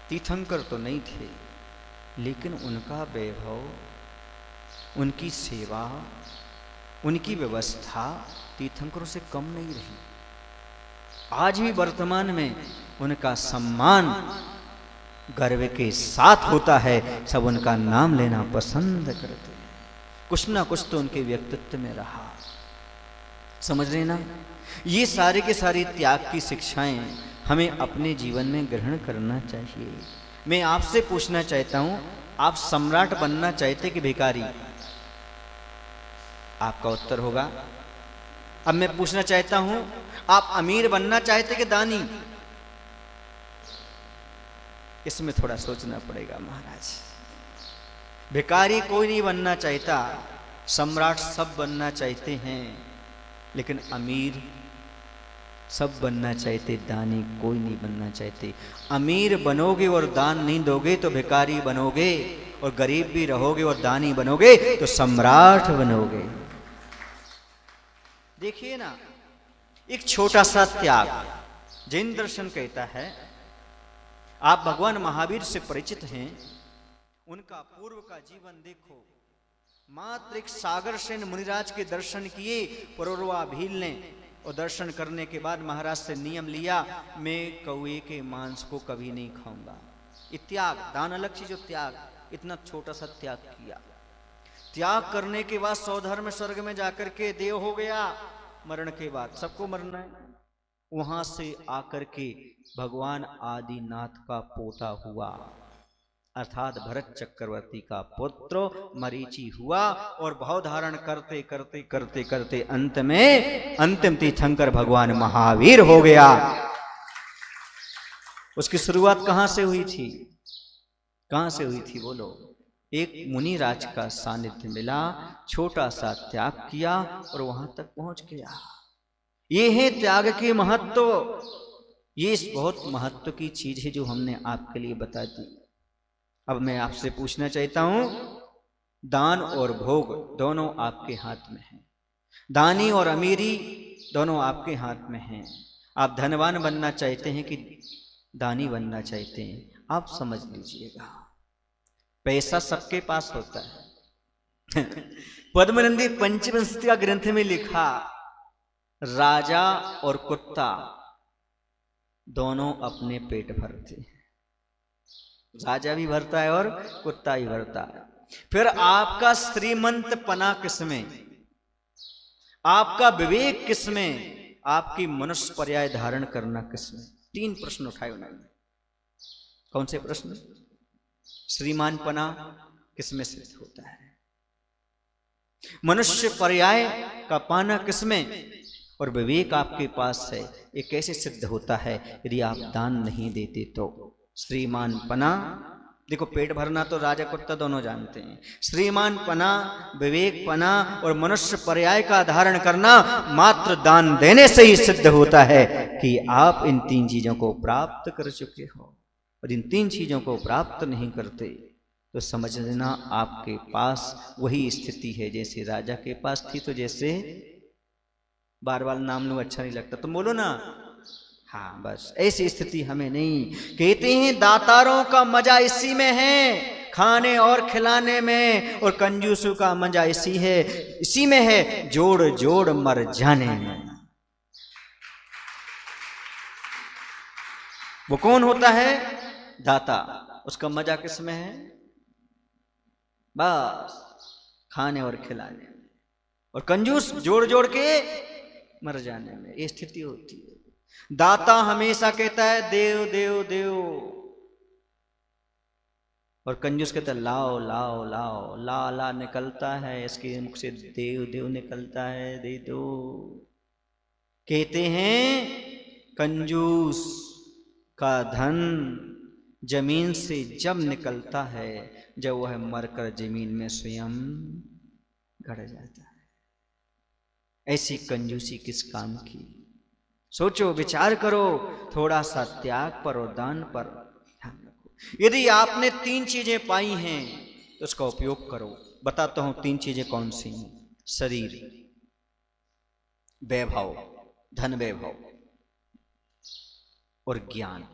Speaker 1: तीर्थंकर तो नहीं थे, लेकिन उनका वैभव, उनकी सेवा, उनकी व्यवस्था तीर्थंकरों से कम नहीं रही। आज भी वर्तमान में उनका सम्मान गर्व के साथ होता है, सब उनका नाम लेना पसंद करते हैं। कुछ ना कुछ तो उनके व्यक्तित्व में रहा, समझ रहे ना। ये सारे के सारी त्याग की शिक्षाएं हमें अपने जीवन में ग्रहण करना चाहिए। मैं आपसे पूछना चाहता हूं, आप सम्राट बनना चाहते कि भिखारी? आपका उत्तर होगा। अब मैं पूछना चाहता हूं, आप अमीर बनना चाहते कि दानी? इसमें थोड़ा सोचना पड़ेगा महाराज। भिखारी कोई नहीं बनना चाहता, सम्राट सब बनना चाहते हैं, लेकिन अमीर सब बनना चाहते, दानी कोई नहीं बनना चाहते। अमीर बनोगे और दान नहीं दोगे तो भिखारी बनोगे, और गरीब भी रहोगे और दानी बनोगे तो सम्राट बनोगे। देखिए ना, एक छोटा सा त्याग, जैन दर्शन कहता है, आप भगवान महावीर से परिचित हैं, उनका पूर्व का जीवन देखो। मात्र एक सागर सेन मुनिराज के दर्शन किए पुरुरवा भील ने, और दर्शन करने के बाद महाराज से नियम लिया, मैं कौए के मांस को कभी नहीं खाऊंगा। त्याग, दान अलग चीज, त्याग, इतना छोटा सा त्याग किया। त्याग करने के बाद सौधर्म स्वर्ग में जाकर के देव हो गया। मरण के बाद सबको मरना है। वहां से आकर के भगवान आदिनाथ का पोता हुआ, अर्थात भरत चक्रवर्ती का पुत्र मरीचि हुआ, और भाव धारण करते करते करते करते अंत में अंतिम तीर्थंकर भगवान महावीर हो गया। उसकी शुरुआत कहां से हुई थी? कहां से हुई थी बोलो? एक मुनि राज का सानिध्य मिला, छोटा सा त्याग किया और वहां तक पहुंच गया। ये है त्याग के महत्व। ये बहुत महत्व की चीज है जो हमने आपके लिए बता दी। अब मैं आपसे पूछना चाहता हूं, दान और भोग दोनों आपके हाथ में हैं। दानी और अमीरी दोनों आपके हाथ में हैं। आप धनवान बनना चाहते हैं कि दानी बनना चाहते हैं, आप समझ लीजिएगा। पैसा सबके पास होता है। पद्मनंदी पंचमस्ति का ग्रंथ में लिखा, राजा और कुत्ता दोनों अपने पेट भरते हैं। राजा भी भरता है और कुत्ता भी भरता है। फिर आपका श्रीमंत पना किसमें, आपका विवेक किसमें, आपकी मनुष्य पर्याय धारण करना किसमें? 3 प्रश्न उठाए उन्होंने। कौन से प्रश्न? श्रीमान पना किसमें सिद्ध होता है, मनुष्य पर्याय का पाना किसमें, और विवेक आपके पास है, ये कैसे सिद्ध होता है? यदि आप दान नहीं देते तो। श्रीमान पना, देखो पेट भरना तो राजा कुत्ता दोनों जानते हैं। श्रीमान पना, विवेक पना और मनुष्य पर्याय का धारण करना मात्र दान देने से ही सिद्ध होता है कि आप इन 3 चीजों को प्राप्त कर चुके हो। और इन 3 चीजों को प्राप्त नहीं करते तो समझ लेना आपके पास वही स्थिति है जैसे राजा के पास थी। तो जैसे बार बार नाम लूं अच्छा नहीं लगता, तुम बोलो ना, हाँ बस ऐसी स्थिति हमें नहीं। कहते हैं दातारों का मजा इसी में है, खाने और खिलाने में, और कंजूसों का मजा इसी में है, जोड़ जोड़ मर जाने में। वो कौन होता है? दाता। उसका मजा किस में है? बस खाने और खिलाने में। और कंजूस जोड़ जोड़ के मर जाने में। ये स्थिति होती है। दाता हमेशा कहता है देव देव देव, और कंजूस कहता है लाओ लाओ लाओ। ला ला निकलता है, इसके मुख से देव देव निकलता है, दे दो। कहते हैं कंजूस का धन जमीन से जब निकलता है जब वह मरकर जमीन में स्वयं गड़ जाता है। ऐसी कंजूसी किस काम की? सोचो, विचार करो, थोड़ा सा त्याग पर और दान पर ध्यान रखो। यदि आपने 3 चीजें पाई हैं तो उसका उपयोग करो। बताता हूं 3 चीजें कौन सी हैं। शरीर, वैभव, धन वैभव और ज्ञान।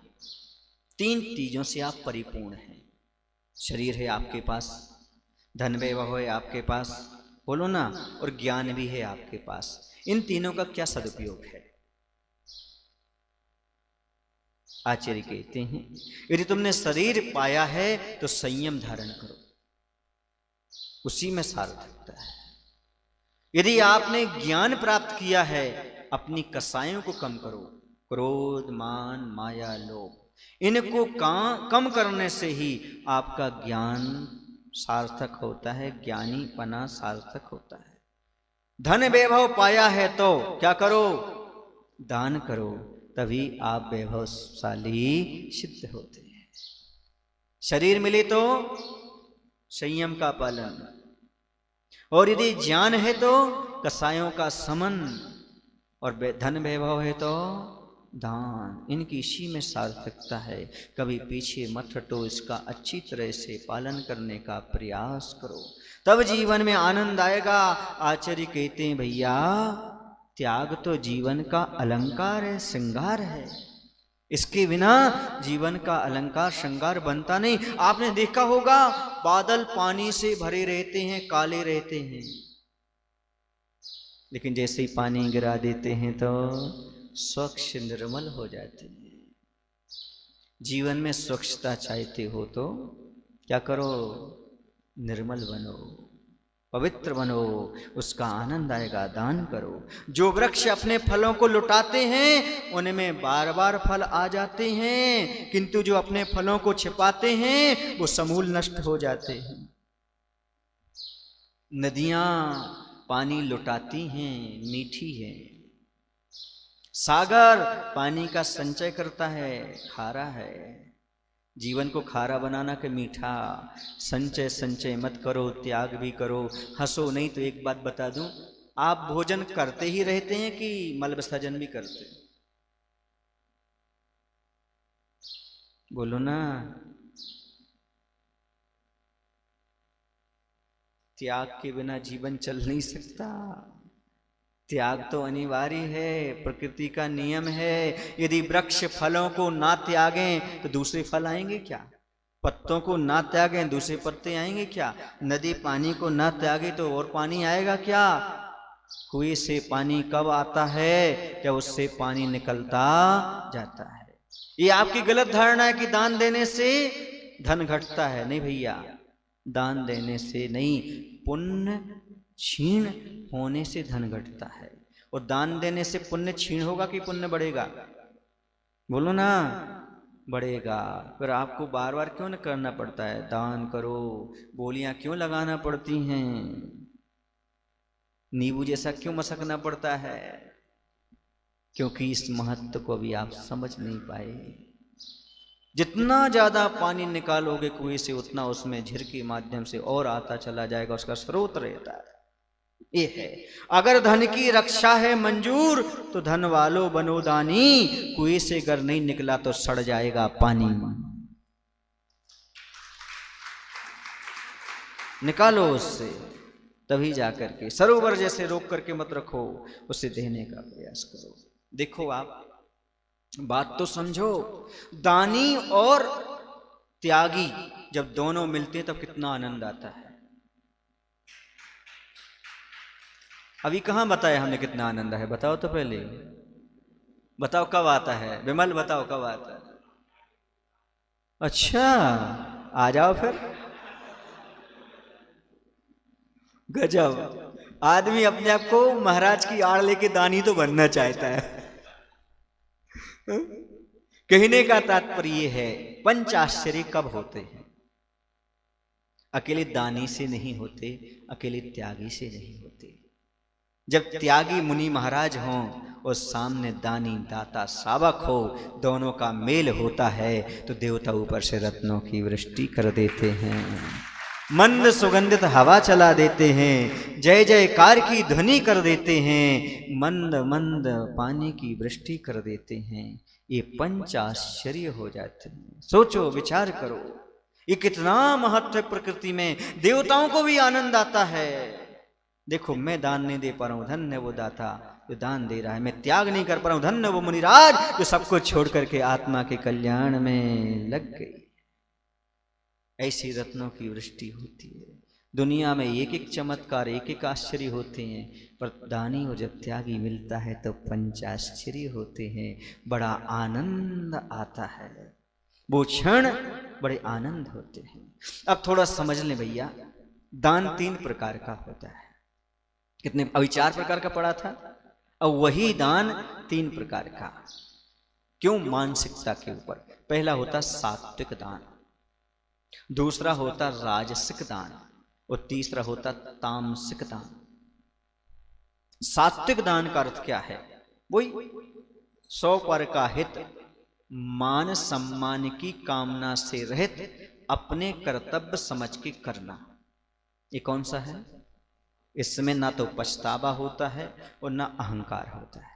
Speaker 1: 3 चीजों से आप परिपूर्ण हैं। शरीर है आपके पास, धन वैभव है आपके पास, बोलो ना, और ज्ञान भी है आपके पास। इन तीनों का क्या सदुपयोग है? आचार्य कहते हैं यदि तुमने शरीर पाया है तो संयम धारण करो, उसी में सार्थकता है। यदि आपने ज्ञान प्राप्त किया है, अपनी कसायों को कम करो। क्रोध, मान, माया, लोभ, इनको कम करने से ही आपका ज्ञान सार्थक होता है, ज्ञानी पना सार्थक होता है। धन वैभव पाया है तो क्या करो? दान करो, तभी आप वैभवशाली सिद्ध होते हैं। शरीर मिले तो संयम का पालन, और यदि ज्ञान है तो कसायों का समन, और धन वैभव है तो दान। इनकी इसी में सार्थकता है। कभी पीछे मत हटो, इसका अच्छी तरह से पालन करने का प्रयास करो, तब जीवन में आनंद आएगा। आचार्य कहते हैं भैया, त्याग तो जीवन का अलंकार है, श्रृंगार है। इसके बिना जीवन का अलंकार श्रृंगार बनता नहीं। आपने देखा होगा बादल पानी से भरे रहते हैं, काले रहते हैं, लेकिन जैसे ही पानी गिरा देते हैं तो स्वच्छ निर्मल हो जाते हैं। जीवन में स्वच्छता चाहते हो तो क्या करो? निर्मल बनो, पवित्र बनो, उसका आनंद आएगा। दान करो। जो वृक्ष अपने फलों को लुटाते हैं उनमें बार बार फल आ जाते हैं, किंतु जो अपने फलों को छिपाते हैं वो समूल नष्ट हो जाते हैं। नदियां पानी लुटाती हैं, मीठी है। सागर पानी का संचय करता है, खारा है। जीवन को खारा बनाना के मीठा। संचय संचय मत करो, त्याग भी करो। हंसो नहीं तो एक बात बता दूं, आप भोजन करते ही रहते हैं कि मल विसर्जन भी करते हैं? बोलो ना। त्याग के बिना जीवन चल नहीं सकता। त्याग तो अनिवार्य है, प्रकृति का नियम है। यदि वृक्ष फलों को ना त्यागें तो दूसरे फल आएंगे क्या? पत्तों को ना त्यागें दूसरे पत्ते आएंगे क्या? नदी पानी को ना त्यागे तो और पानी आएगा क्या? कुएं से पानी कब आता है? जब उससे पानी निकलता जाता है। ये आपकी गलत धारणा है कि दान देने से धन घटता है। नहीं भैया, दान देने से नहीं, पुण्य क्षीण होने से धन घटता है। और दान देने से पुण्य क्षीण होगा कि पुण्य बढ़ेगा? बोलो ना। बढ़ेगा। फिर आपको बार बार क्यों न करना पड़ता है? दान करो, बोलियां क्यों लगाना पड़ती हैं? नींबू जैसा क्यों मसकना पड़ता है? क्योंकि इस महत्व को भी आप समझ नहीं पाए। जितना ज्यादा पानी निकालोगे कुएं से, उतना उसमें झिर के माध्यम से और आता चला जाएगा, उसका स्रोत रहता है। ये है, अगर धन की रक्षा है मंजूर तो धन वालों बनो दानी। कुएं से अगर नहीं निकला तो सड़ जाएगा पानी। निकालो उससे, तभी जाकर के। सरोवर जैसे रोक करके मत रखो, उसे देने का प्रयास करो। देखो आप बात तो समझो, दानी और त्यागी जब दोनों मिलते हैं तब कितना आनंद आता है। अभी कहां बताया हमने कितना आनंद है? बताओ तो पहले, बताओ कब आता है? विमल बताओ कब आता है? अच्छा, आ जाओ फिर। गजब, आदमी अपने आप को महाराज की आड़ लेके दानी तो बनना चाहता है। कहने का तात्पर्य है, पंच आश्चर्य कब होते हैं? अकेले दानी से नहीं होते, अकेले त्यागी से नहीं होते। जब त्यागी मुनि महाराज हों और सामने दानी दाता सावक हो, दोनों का मेल होता है तो देवता ऊपर से रत्नों की वृष्टि कर देते हैं, मंद सुगंधित हवा चला देते हैं, जय जयकार की ध्वनि कर देते हैं, मंद मंद पानी की वृष्टि कर देते हैं। ये पंच आश्चर्य हो जाते हैं। सोचो, विचार करो, ये कितना महत्व है प्रकृति में। देवताओं को भी आनंद आता है। देखो, मैं दान नहीं दे पा रहा हूं, धन्य वो दाता जो दान दे रहा है। मैं त्याग नहीं कर पा रहा हूं, धन्य वो मुनिराज जो सबको छोड़ करके आत्मा के कल्याण में लग गई। ऐसी रत्नों की वृष्टि होती है। दुनिया में एक एक चमत्कार, एक एक आश्चर्य होते हैं, पर दानी और जब त्यागी मिलता है तो पंचाश्चर्य होते हैं। बड़ा आनंद आता है, वो क्षण बड़े आनंद होते हैं। अब थोड़ा समझ लें भैया, दान 3 प्रकार का होता है। कितने? अभी 4 प्रकार का पड़ा था, अब वही दान 3 प्रकार का। क्यों? मानसिकता के ऊपर। पहला होता सात्विक दान, दूसरा होता राजसिक दान, और तीसरा होता तामसिक दान। सात्विक दान का अर्थ क्या है? वही 100 पर का हित, मान सम्मान की कामना से रहित, अपने कर्तव्य समझ के करना। ये कौन सा है? इसमें ना तो पछतावा होता है और ना अहंकार होता है।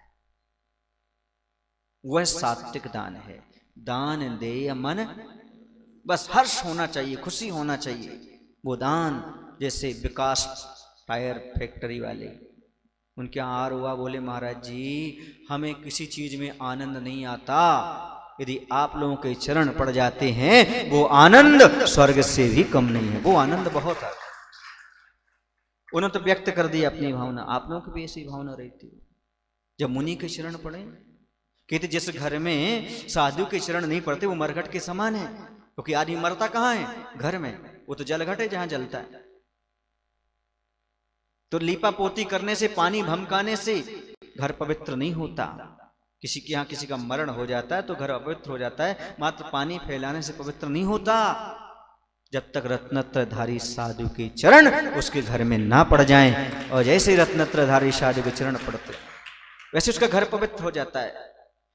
Speaker 1: वह सात्विक दान है। दान देय मन, बस हर्ष होना चाहिए, खुशी होना चाहिए। वो दान, जैसे विकास टायर फैक्ट्री वाले, उनके यहाँ आर हुआ, बोले महाराज जी हमें किसी चीज में आनंद नहीं आता, यदि आप लोगों के चरण पड़ जाते हैं वो आनंद स्वर्ग से भी कम नहीं है। वो आनंद बहुत आता है। उन्होंने तो व्यक्त कर दी अपनी भावना। आप लोगों की भी ऐसी भावना रहती है जब मुनि के चरण पड़े? कहते जिस घर में साधु के चरण नहीं पड़ते वो मरघट के समान है। क्योंकि आदमी मरता कहाँ है? घर में। वो तो जलघट है जहां जलता है। तो लीपा पोती करने से, पानी भमकाने से घर पवित्र नहीं होता। किसी के यहाँ किसी का मरण हो जाता है तो घर अपवित्र हो जाता है, मात्र पानी फैलाने से पवित्र नहीं होता। जब तक रत्नत्रधारी साधु के चरण उसके घर में ना पड़ जाएं, और जैसे रत्नत्रधारी साधु के चरण पड़ते वैसे उसका घर पवित्र हो जाता है।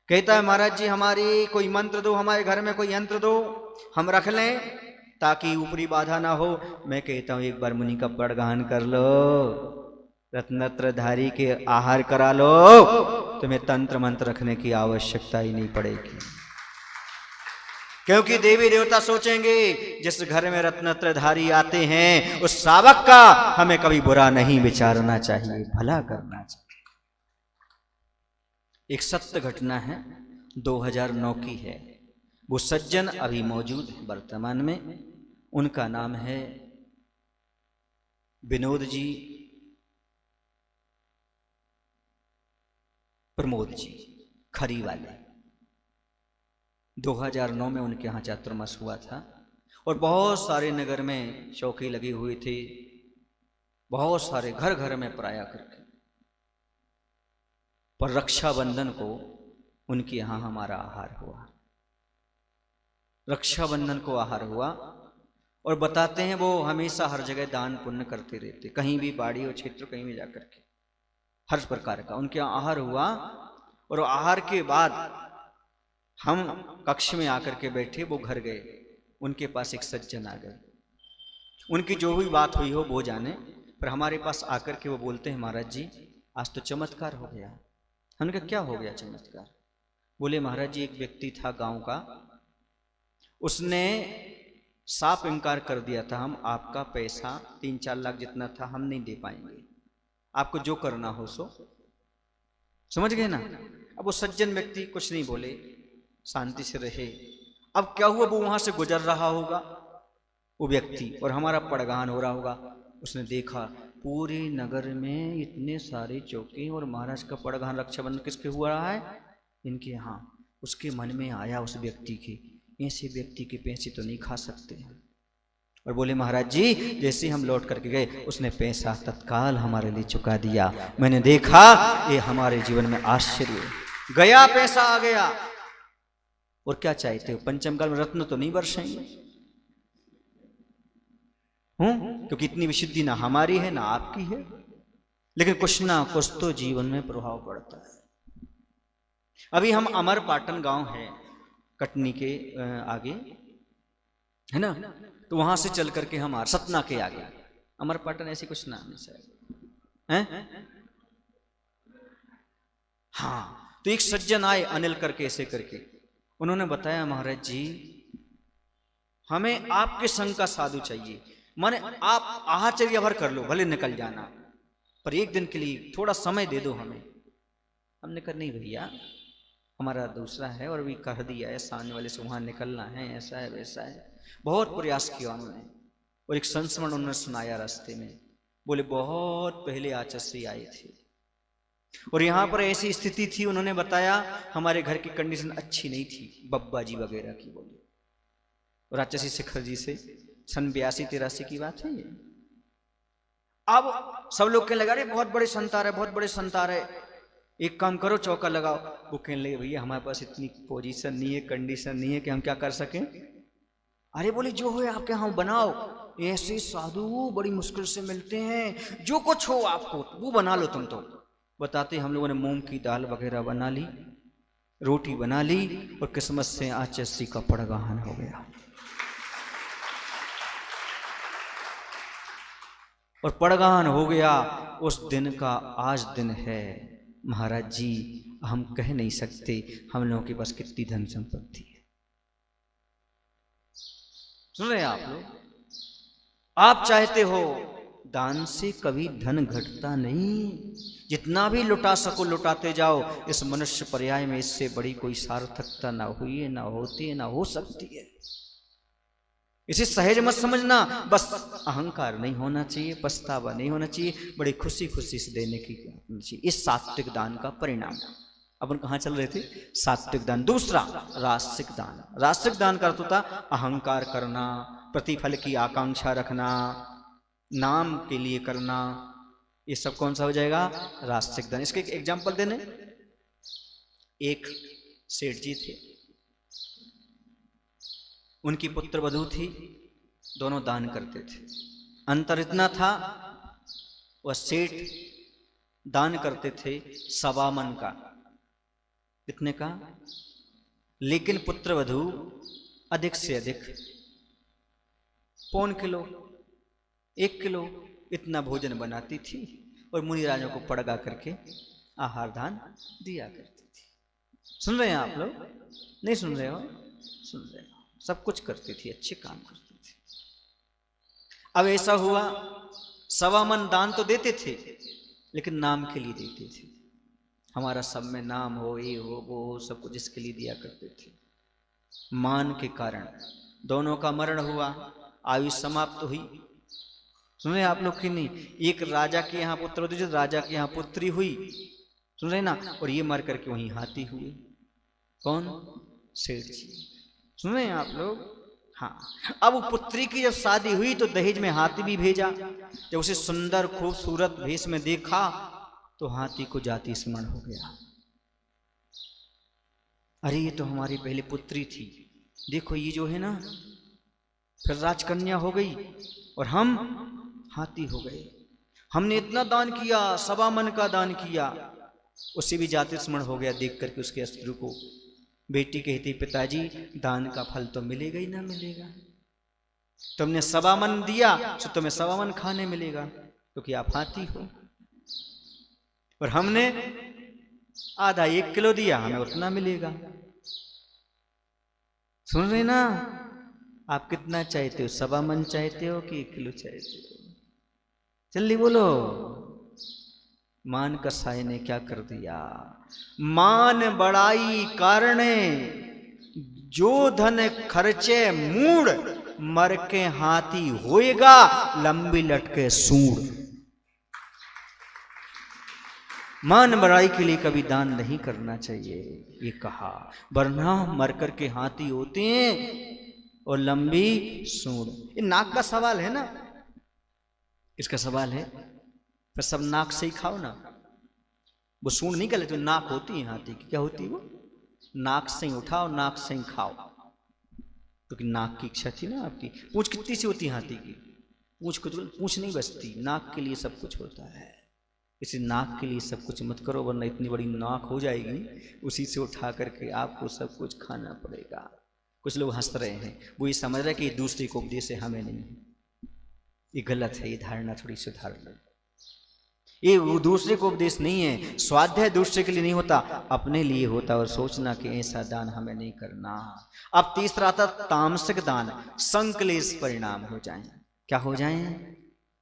Speaker 1: कहता है महाराज जी हमारी कोई मंत्र दो, हमारे घर में कोई यंत्र दो, हम रख लें ताकि ऊपरी बाधा ना हो। मैं कहता हूं एक बार मुनि का बड़गान कर लो, रत्नत्रधारी के आहार करा लो, तुम्हें तंत्र मंत्र रखने की आवश्यकता ही नहीं पड़ेगी। क्योंकि देवी देवता सोचेंगे जिस घर में रत्नत्रधारी आते हैं उस श्रावक का हमें कभी बुरा नहीं विचारना चाहिए, भला करना चाहिए। एक सत्य घटना है, 2009 की है। वो सज्जन अभी मौजूद है वर्तमान में। उनका नाम है विनोद जी, प्रमोद जी, खरी वाले। 2009 में उनके यहाँ चातुर्मास हुआ था और बहुत सारे नगर में चौकी लगी हुई थी, बहुत सारे घर घर में पराया करके। पर रक्षाबंधन को उनके यहाँ हमारा आहार हुआ, रक्षाबंधन को आहार हुआ। और बताते हैं वो हमेशा हर जगह दान पुण्य करते रहते, कहीं भी बाड़ी और क्षेत्र कहीं भी जाकर के हर प्रकार का उनके यहाँ आहार हुआ। और आहार के बाद हम कक्ष में आकर के बैठे, वो घर गए, उनके पास एक सज्जन आ गए। उनकी जो भी बात हुई हो वो जाने, पर हमारे पास आकर के वो बोलते हैं महाराज जी आज तो चमत्कार हो गया। हमने कहा क्या हो गया चमत्कार? बोले महाराज जी एक व्यक्ति था गांव का, उसने साफ इनकार कर दिया था, हम आपका पैसा 3-4 लाख जितना था हम नहीं दे पाएंगे, आपको जो करना हो सो। समझ गए ना? अब वो सज्जन व्यक्ति कुछ नहीं बोले, शांति से रहे। अब क्या हुआ, वो वहां से गुजर रहा होगा वो व्यक्ति और हमारा पड़गान हो रहा होगा। उसने देखा पूरे नगर में इतने सारे चौके और महाराज का पड़गान रक्षाबंधन किसके हुआ रहा है? इनके यहाँ। उसके मन में आया उस व्यक्ति के, ऐसे व्यक्ति के पैसे तो नहीं खा सकते हैं। और बोले महाराज जी जैसे हम लौट करके गए उसने पैसा तत्काल हमारे लिए चुका दिया। मैंने देखा ये हमारे जीवन में आश्चर्य, गया पैसा आ गया। और क्या चाहते हो, पंचम काल में रत्न तो नहीं बरसेंगे? क्योंकि इतनी विशुद्धि ना हमारी है ना आपकी है, लेकिन कुछ ना कुछ तो जीवन में प्रभाव पड़ता है। अभी हम अमरपाटन गांव है कटनी के आगे है ना, तो वहां से चल करके हम सतना के आगे, अमरपाटन ऐसी कुछ नाम है शायद हैं? हाँ, तो एक सज्जन आए अनिल करके ऐसे करके, उन्होंने बताया महाराज जी हमें आपके संग का साधु चाहिए, माने आप आहाचर्य भर कर लो भले निकल जाना, पर एक दिन के लिए थोड़ा समय दे दो हमें। हमने कहा नहीं भैया हमारा दूसरा है और अभी कह दिया है सामने वाले से वहां निकलना है, ऐसा है वैसा है। बहुत प्रयास किया उन्होंने और एक संस्मरण उन्होंने सुनाया रास्ते में। बोले बहुत पहले आचार्य आए थे और यहाँ पर ऐसी स्थिति थी, उन्होंने बताया हमारे घर की कंडीशन अच्छी नहीं थी, बब्बा जी वगैरह की। बोले और आचार्य शिखर जी से सन 82-83 की बात है ये। अब सब लोग कहने लगा अरे बहुत बड़े संत आ रहे, बहुत बड़े संत आ रहे, एक काम करो चौका लगाओ। वो कहने लगे भैया हमारे पास इतनी पोजीशन नहीं है, कंडीशन नहीं है कि हम क्या कर सकें। अरे बोले जो हो आपके यहाँ बनाओ, ऐसे साधु बड़ी मुश्किल से मिलते हैं, जो कुछ हो आपको वो बना लो तुम। तो बताते हम लोगों ने मूंग की दाल वगैरह बना ली, रोटी बना ली और किस्मत से आचार्य का पड़गाहन हो गया। और पड़गाहन हो गया उस दिन का आज दिन है। महाराज जी हम कह नहीं सकते हम लोगों के पास कितनी धन संपत्ति है। सुन रहे हैं आप लोग? आप चाहते हो दान से कभी धन घटता नहीं, जितना भी लुटा सको लुटाते जाओ। इस मनुष्य पर्याय में इससे बड़ी कोई सार्थकता ना हुई है, ना होती है, ना हो सकती है। इसे सहज मत समझना, बस अहंकार नहीं होना चाहिए, पछतावा नहीं होना चाहिए, बड़ी खुशी खुशी से देने की चाहिए। इस सात्विक दान का परिणाम। अपन कहाँ चल रहे थे? सात्विक दान। दूसरा रासिक दान। रासिक दान का अर्थ होता अहंकार करना, प्रतिफल की आकांक्षा रखना, नाम के लिए करना, ये सब कौन सा हो जाएगा? रासिक दान। इसके एक एग्जाम्पल देने, एक सेठ जी थे, उनकी पुत्र वधू थी, दोनों दान करते थे। अंतर इतना था वह सेठ दान करते थे 1.25 मन का, कितने का? लेकिन पुत्र वधू अधिक से अधिक 1.25 किलो 1 किलो इतना भोजन बनाती थी और मुनि राजों को पड़गा करके आहार दान दिया करती थी। सुन रहे हैं आप लोग? नहीं सुन रहे हो? सुन रहे हो। सब कुछ करती थी, अच्छे काम करती थी। अब ऐसा हुआ, 1.25 मन दान तो देते थे, लेकिन नाम के लिए देते थे। हमारा सब में नाम हो, ये हो, वो हो, सब कुछ इसके लिए दिया करते थे। मान के कारण दोनों का मरण हुआ, आयु समाप्त हुई। सुन रहे आप लोग कि नहीं? एक राजा के यहाँ पुत्र, दूसरे राजा के यहाँ पुत्री हुई, सुन रहे ना? और ये मर करके वहीं हाथी हुए। कौन? सेठ जी। सुन रहे हैं आप लोग? हाँ। अब पुत्री की जब शादी हुई तो दहेज में हाथी भी भेजा। जब उसे सुंदर खूबसूरत भेष में देखा तो हाथी को जाति स्मरण हो गया। अरे ये तो हमारी पहले पुत्री थी, देखो ये जो है ना, फिर राजकन्या हो गई और हम हाथी हो गए। हमने इतना दान किया, 1.25 मन का दान किया, उससे भी जाति स्मरण हो गया देख करके उसके अस्त्र को। बेटी कहती, पिताजी दान का फल तो मिलेगा ही ना मिलेगा। तुमने 1.25 मन दिया तो तुम्हें 1.25 मन खाने मिलेगा, क्योंकि आप हाथी हो। और हमने आधा 1 किलो दिया, हमें उतना मिलेगा। सुन रहे ना? आप कितना चाहते हो? 1.25 मन चाहते हो कि 1 किलो चाहते हो? जल्दी बोलो। मान कसाई ने क्या कर दिया? मान बड़ाई कारणे जो धन खर्चे मूड, मर के हाथी होएगा लंबी लटके सूंड। मान बड़ाई के लिए कभी दान नहीं करना चाहिए, ये कहा, वरना मर कर के हाथी होते हैं और लंबी सूंड। ये नाक का सवाल है ना? इसका सवाल है, फिर सब नाक से ही खाओ ना। वो सूंड नहीं कर लेते, नाक होती है हाथी की। क्या होती है वो? नाक से ही उठाओ, नाक से ही खाओ, क्योंकि नाक की इच्छा थी ना आपकी। पूंछ कितनी सी होती है हाथी की? पूंछ नहीं बचती, नाक के लिए सब कुछ होता है। इसी नाक के लिए सब कुछ मत करो, वरना इतनी बड़ी नाक हो जाएगी, उसी से उठा करके आपको सब कुछ खाना पड़ेगा। कुछ लोग हंस रहे हैं, वो ये समझ रहे हैं कि दूसरे को उपदेश है, हमें नहीं। ये गलत है, ये धारणा थोड़ी सुधार लो। ये वो दूसरे को उपदेश नहीं है, स्वाध्याय दूसरे के लिए नहीं होता, अपने लिए होता। और सोचना कि ऐसा दान हमें नहीं करना। अब तीसरा था तामसिक दान, संकलेश परिणाम हो जाए। क्या हो जाए?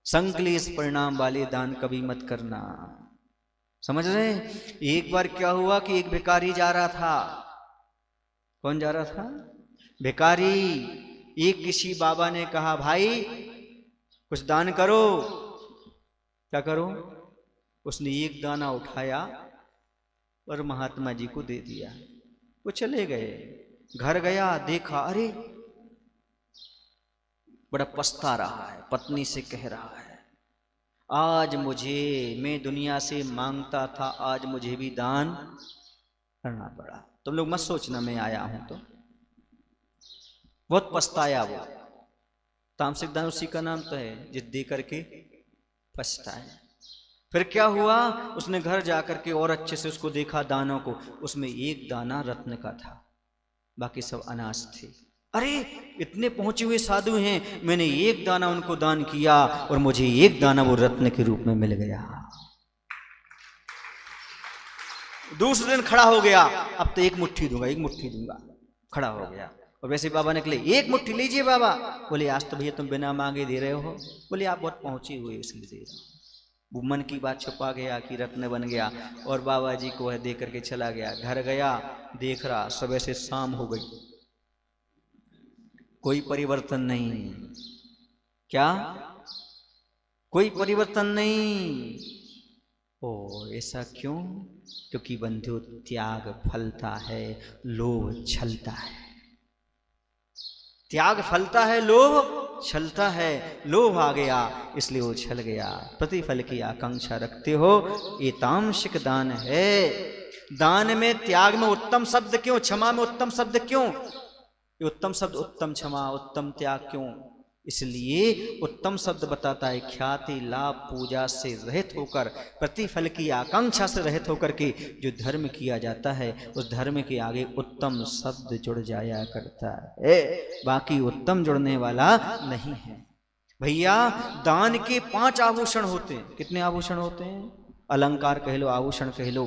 Speaker 1: संकलेश परिणाम वाले दान कभी मत करना। समझ रहे? एक बार क्या हुआ कि एक भिखारी जा रहा था। कौन जा रहा था? भिखारी। एक किसी बाबा ने कहा, भाई कुछ दान करो। क्या करो? उसने एक दाना उठाया और महात्मा जी को दे दिया। वो चले गए। घर गया, देखा, अरे बड़ा पछता रहा है। पत्नी से कह रहा है, आज मुझे, मैं दुनिया से मांगता था, आज मुझे भी दान करना पड़ा। तुम लोग मत सोचना मैं आया हूं तो। बहुत पछताया वो। तामसिक दान उसी का नाम तो है, जिस दे करके पछताया। फिर क्या हुआ? उसने घर जाकर के और अच्छे से उसको देखा दानों को। उसमें एक दाना रत्न का था, बाकी सब अनाज थे। अरे इतने पहुंचे हुए साधु हैं, मैंने एक दाना उनको दान किया और मुझे एक दाना वो रत्न के रूप में मिल गया। दूसरे दिन खड़ा हो गया, अब तो 1 मुट्ठी दूंगा, 1 मुट्ठी दूंगा। खड़ा हो गया और वैसे बाबा निकले, 1 मुट्ठी लीजिए बाबा। बोले, आज तो भैया तुम बिना मांगे दे रहे हो। बोले, आप बहुत पहुंचे हुए इसलिए दे रहा हूं। वो मन की बात छुपा गया कि रत्न बन गया और बाबा जी को दे करके चला गया। घर गया, देख रहा सुबह से शाम हो गई, कोई परिवर्तन नहीं। क्या? कोई परिवर्तन नहीं। ओ ऐसा क्यों? क्योंकि बंधु त्याग फलता है, लोभ छलता है। त्याग फलता है, लोभ छलता है। लोभ आ गया इसलिए वो छल गया। प्रतिफल की आकांक्षा रखते हो, ये तामसिक दान है। दान में, त्याग में उत्तम शब्द क्यों? क्षमा में उत्तम शब्द क्यों? ये उत्तम शब्द, उत्तम क्षमा, उत्तम त्याग क्यों? इसलिए उत्तम शब्द बताता है ख्याति, लाभ, पूजा से रहित होकर, प्रतिफल की आकांक्षा से रहित होकर के जो धर्म किया जाता है, उस धर्म के आगे उत्तम शब्द जुड़ जाया करता है, बाकी उत्तम जुड़ने वाला नहीं है। भैया दान के 5 आभूषण होते हैं। कितने आभूषण होते हैं? अलंकार कह लो, आभूषण कह लो।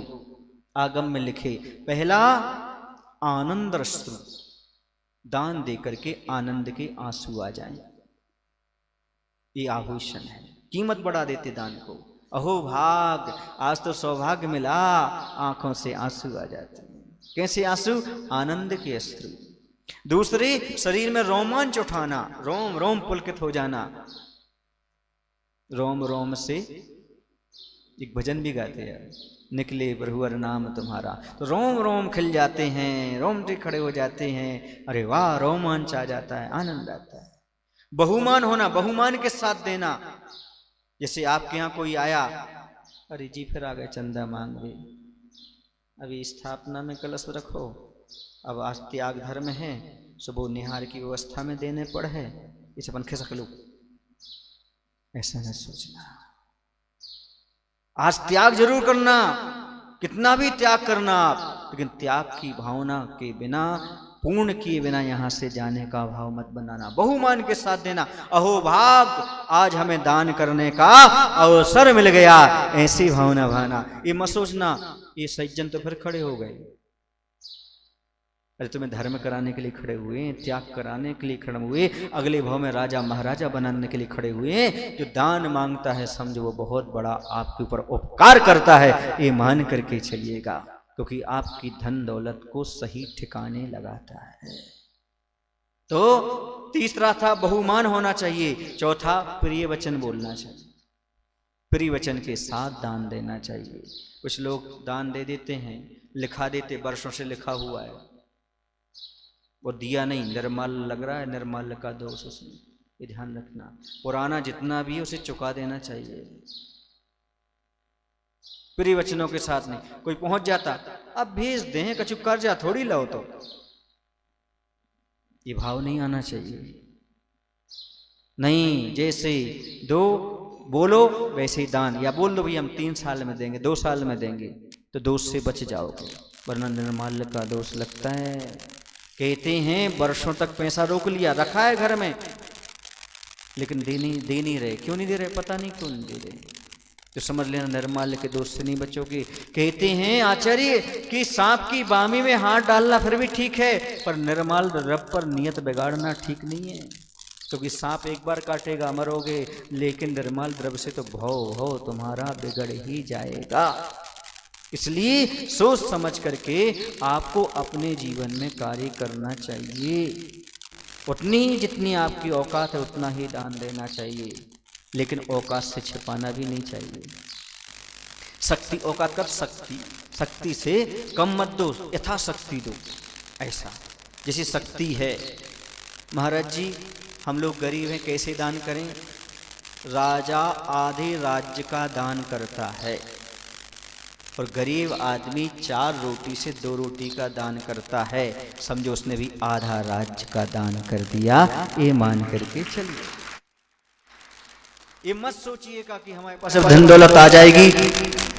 Speaker 1: आगम में लिखे, पहला आनंद अश्रु, दान दे करके आनंद के आंसू आ जाएं, ये आभूषण है। कीमत बढ़ा देते दान को। अहो भाग, आज तो सौभाग्य मिला, आंखों से आंसू आ जाते हैं। कैसे आंसू? आनंद के अश्रु। दूसरे, शरीर में रोमांच उठाना, रोम रोम पुलकित हो जाना। रोम रोम से एक भजन भी गाते हैं, निकले प्रभुवर नाम तुम्हारा, तो रोम रोम खिल जाते हैं, रोमटे खड़े हो जाते हैं। अरे वाह, रोमांच आ जाता है, आनंद आता है। बहुमान होना, बहुमान के साथ देना। जैसे आपके यहाँ कोई आया, अरे जी फिर आ गए चंदा मांग रहे, अभी स्थापना में कलश रखो, अब आज त्याग धर्म है, सुबह निहार की व्यवस्था में देने पड़ है, इसे अपन खिसक लो। ऐसा नहीं सोचना। आज त्याग जरूर करना, कितना भी त्याग करना आप, लेकिन त्याग की भावना के बिना, पूर्ण किए बिना यहां से जाने का भाव मत बनाना। बहुमान के साथ देना। अहो भाग, आज हमें दान करने का अवसर मिल गया, ऐसी भावना भाना। ये मत सोचना ये सज्जन तो फिर खड़े हो गए, अरे तुम्हें धर्म कराने के लिए खड़े हुए, त्याग कराने के लिए खड़े हुए, अगले भाव में राजा महाराजा बनाने के लिए खड़े हुए। जो दान मांगता है समझो वो बहुत बड़ा आपके ऊपर उपकार करता है, ये मान करके चलिएगा, क्योंकि आपकी धन दौलत को सही ठिकाने लगाता है। तो तीसरा था बहुमान होना चाहिए। चौथा, प्रिय वचन बोलना चाहिए, प्रिय वचन के साथ दान देना चाहिए। कुछ लोग दान दे देते हैं, लिखा देते, वर्षों से लिखा हुआ है, वो दिया नहीं, निर्मल लग रहा है, निर्मल का दोष उसमें, ये ध्यान रखना। पुराना जितना भी है उसे चुका देना चाहिए, प्रिय वचनों के साथ नहीं। कोई पहुंच जाता, अब भेज दें, कछु कर्जा थोड़ी लो, तो ये भाव नहीं आना चाहिए। नहीं, जैसे दो बोलो वैसे ही दान, या बोल दो भाई हम 3 साल में देंगे, 2 साल में देंगे, तो दोष से बच जाओगे, वरना निर्माल्य का दोष लगता है। कहते हैं वर्षों तक पैसा रोक लिया, रखा है घर में, लेकिन दे नहीं रहे। क्यों नहीं दे रहे? पता नहीं क्यों नहीं दे रहे, तो समझ लेना निर्माल्य के दोष से नहीं बचोगे। कहते हैं आचार्य कि सांप की बामी में हाथ डालना फिर भी ठीक है, पर निर्माल रब पर नियत बिगाड़ना ठीक नहीं है, क्योंकि सांप एक बार काटेगा मरोगे, लेकिन निर्माल द्रव्य से तो भव तुम्हारा बिगड़ ही जाएगा। इसलिए सोच समझ करके आपको अपने जीवन में कार्य करना चाहिए। उतनी जितनी आपकी औकात है उतना ही दान देना चाहिए, लेकिन औकात से छिपाना भी नहीं चाहिए। शक्ति, औकात कर शक्ति से कम मत दो, यथाशक्ति दो। ऐसा जैसी शक्ति है। महाराज जी हम लोग गरीब हैं, कैसे दान करें? राजा आधे राज्य का दान करता है, और गरीब आदमी 4 रोटी से 2 रोटी का दान करता है, समझो उसने भी आधा राज्य का दान कर दिया। ये मान करके चलिए। ये मत सोचिएगा कि हमारे पास धन दौलत आ जाएगी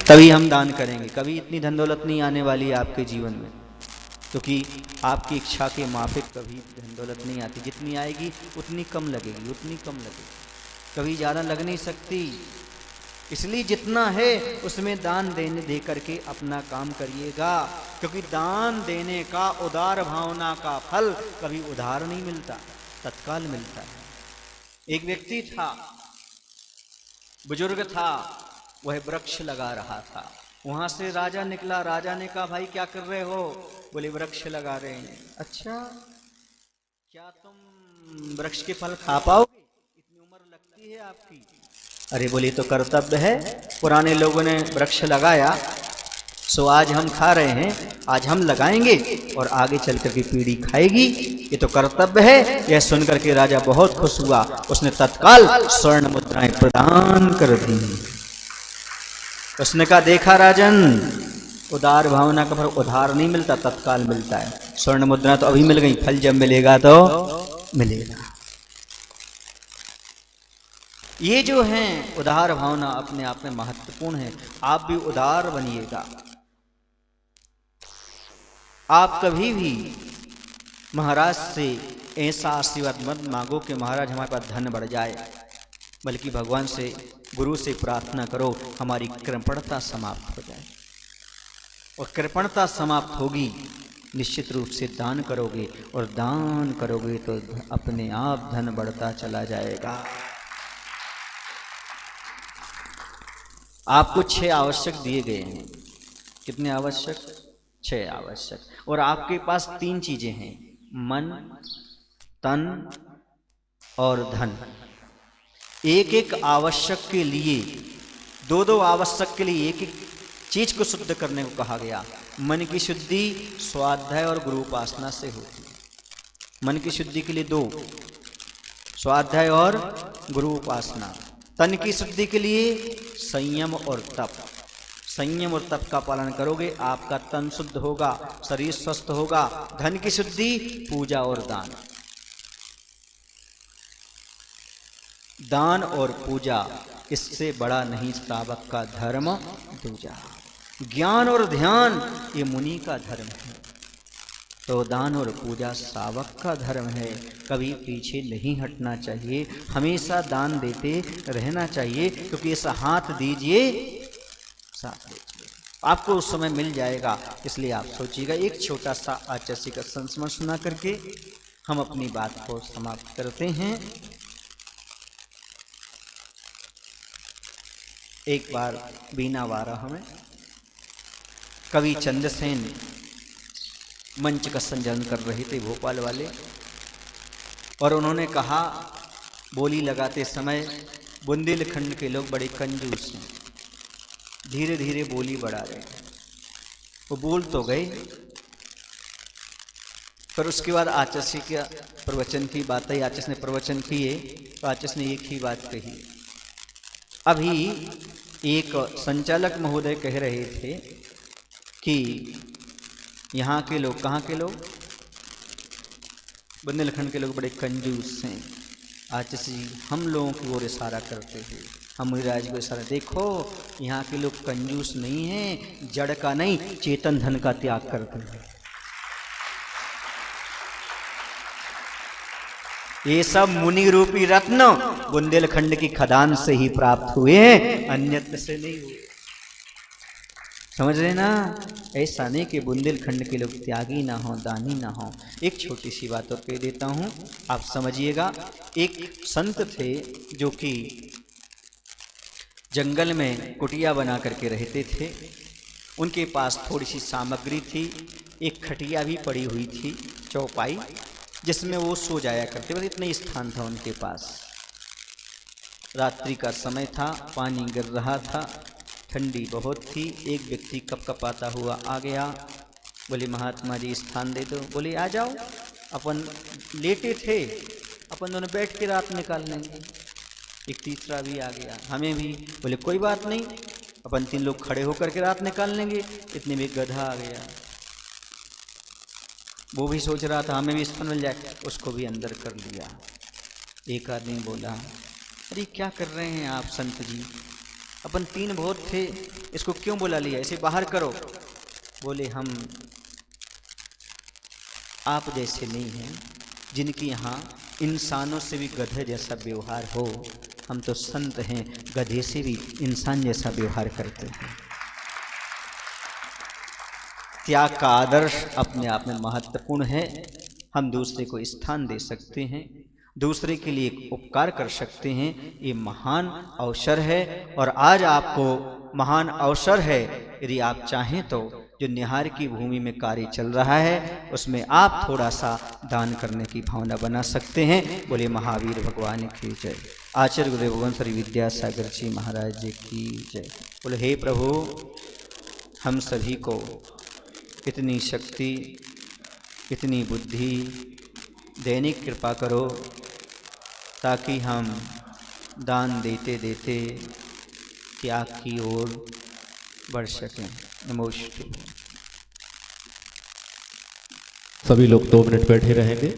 Speaker 1: तभी हम दान करेंगे। कभी इतनी धन दौलत नहीं आने वाली है आपके जीवन में, क्योंकि आपकी इच्छा के माफिक कभी धन दौलत नहीं आती। जितनी आएगी उतनी कम लगेगी, उतनी कम लगेगी, कभी ज़्यादा लग नहीं सकती। इसलिए जितना है उसमें दान दे करके अपना काम करिएगा, क्योंकि दान देने का, उदार भावना का फल कभी उधार नहीं मिलता, तत्काल मिलता है। एक व्यक्ति था, बुजुर्ग था, वह वृक्ष लगा रहा था। वहां से राजा निकला। राजा ने कहा भाई क्या कर रहे हो? बोले वृक्ष लगा रहे हैं। अच्छा, क्या तुम वृक्ष के फल खा पाओगे? इतनी उम्र लगती है आपकी। अरे बोले तो कर्तव्य है, पुराने लोगों ने वृक्ष लगाया सो आज हम खा रहे हैं, आज हम लगाएंगे और आगे चल कर के पीढ़ी खाएगी, ये तो कर्तव्य है। यह सुनकर के राजा बहुत खुश हुआ, उसने तत्काल स्वर्ण मुद्राएं प्रदान कर दी। उसने कहा देखा राजन, उदार भावना का फल उधार नहीं मिलता, तत्काल मिलता है। स्वर्ण मुद्रा तो अभी मिल गई, फल जब मिलेगा तो मिलेगा। ये जो है उदार भावना अपने आप में महत्वपूर्ण है। आप भी उदार बनिएगा। आप कभी भी महाराज से ऐसा आशीर्वाद मत मांगो कि महाराज हमारे पास धन बढ़ जाए। बल्कि भगवान से, गुरु से प्रार्थना करो हमारी कृपणता समाप्त हो जाए। और कृपणता समाप्त होगी, निश्चित रूप से दान करोगे, और दान करोगे तो अपने आप धन बढ़ता चला जाएगा। आपको 6 आवश्यक दिए गए हैं। कितने आवश्यक? 6 आवश्यक। और आपके पास 3 चीजें हैं, मन, तन और धन। एक एक आवश्यक के लिए, 2-2 आवश्यक के लिए एक एक चीज को शुद्ध करने को कहा गया। मन की शुद्धि स्वाध्याय और गुरु उपासना से होती है। मन की शुद्धि के लिए 2, स्वाध्याय और गुरु उपासना। तन की शुद्धि के लिए संयम और तप। संयम और तप का पालन करोगे, आपका तन शुद्ध होगा, शरीर स्वस्थ होगा। धन की शुद्धि पूजा और दान। दान और पूजा, इससे बड़ा नहीं श्रावक का धर्म दूजा। ज्ञान और ध्यान ये मुनि का धर्म है, तो दान और पूजा श्रावक का धर्म है। कभी पीछे नहीं हटना चाहिए, हमेशा दान देते रहना चाहिए, क्योंकि ऐसा हाथ दीजिए साथ लीजिए, आपको उस समय मिल जाएगा। इसलिए आप सोचिएगा। एक छोटा सा आचर्य का संस्मरण सुना करके हम अपनी बात को समाप्त करते हैं। एक बार बीना वाराह में कवि चंद्रसेन मंच का संचालन कर रहे थे, भोपाल वाले, और उन्होंने कहा बोली लगाते समय बुंदेलखंड के लोग बड़े कंजूस हैं, धीरे धीरे बोली बढ़ा रहे हैं। वो बोल तो गए, पर उसके बाद आचर्य का प्रवचन की बात आई। आचर्य ने प्रवचन किए तो आचर्य ने एक ही बात कही। अभी एक संचालक महोदय कह रहे थे कि यहाँ के लोग, कहाँ के लोग, बुंदेलखंड के लोग बड़े कंजूस हैं। आचर्य जी हम लोगों की ओर इशारा करते हैं, हम मुनिराज को इशारा, देखो यहाँ के लोग कंजूस नहीं हैं, जड़ का नहीं चेतन धन का त्याग करते हैं। ये सब मुनि रूपी रत्न बुंदेलखंड की खदान से ही प्राप्त हुए हैं, अन्यत्र से नहीं हुए। समझ रहे ना? ऐसा नहीं कि बुंदेलखंड के लोग त्यागी ना हो, दानी ना हो। एक छोटी सी बात और कह देता हूँ, आप समझिएगा। एक संत थे जो कि जंगल में कुटिया बना करके रहते थे। उनके पास थोड़ी सी सामग्री थी, एक खटिया भी पड़ी हुई थी, चौपाई, जिसमें वो सो जाया करते। बस इतना ही स्थान था उनके पास। रात्रि का समय था, पानी गिर रहा था, ठंडी बहुत थी। एक व्यक्ति कपकपाता हुआ आ गया, बोले महात्मा जी स्थान दे दो। बोले आ जाओ। अपन लेटे थे, अपन दोनों बैठ के रात निकाल लेंगे। एक तीसरा भी आ गया, हमें भी। बोले कोई बात नहीं, अपन 3 लोग खड़े होकर के रात निकाल लेंगे। इतने में गधा आ गया, वो भी सोच रहा था हमें भी स्थान मिल जाए, उसको भी अंदर कर लिया। एक आदमी बोला, अरे क्या कर रहे हैं आप संत जी, अपन 3 बहुत थे, इसको क्यों बुला लिया, इसे बाहर करो। बोले हम आप जैसे नहीं हैं, जिनकी यहाँ इंसानों से भी गधे जैसा व्यवहार हो। हम तो संत हैं, गधे से भी इंसान जैसा व्यवहार करते हैं। त्याग का आदर्श अपने आप में महत्वपूर्ण है। हम दूसरे को स्थान दे सकते हैं, दूसरे के लिए उपकार कर सकते हैं, ये महान अवसर है। और आज आपको महान अवसर है, यदि आप चाहें तो जो निहार की भूमि में कार्य चल रहा है उसमें आप थोड़ा सा दान करने की भावना बना सकते हैं। बोले महावीर भगवान की जय। आचार्य गुरुदेव भगवान श्री विद्यासागर जी महाराज जी की जय। बोले हे प्रभु, हम सभी को इतनी शक्ति, इतनी बुद्धि देने की कृपा करो, ताकि हम दान देते देते त्याग की ओर बढ़ सकें। नमोस्तुते।
Speaker 2: सभी लोग 2 मिनट बैठे रहेंगे।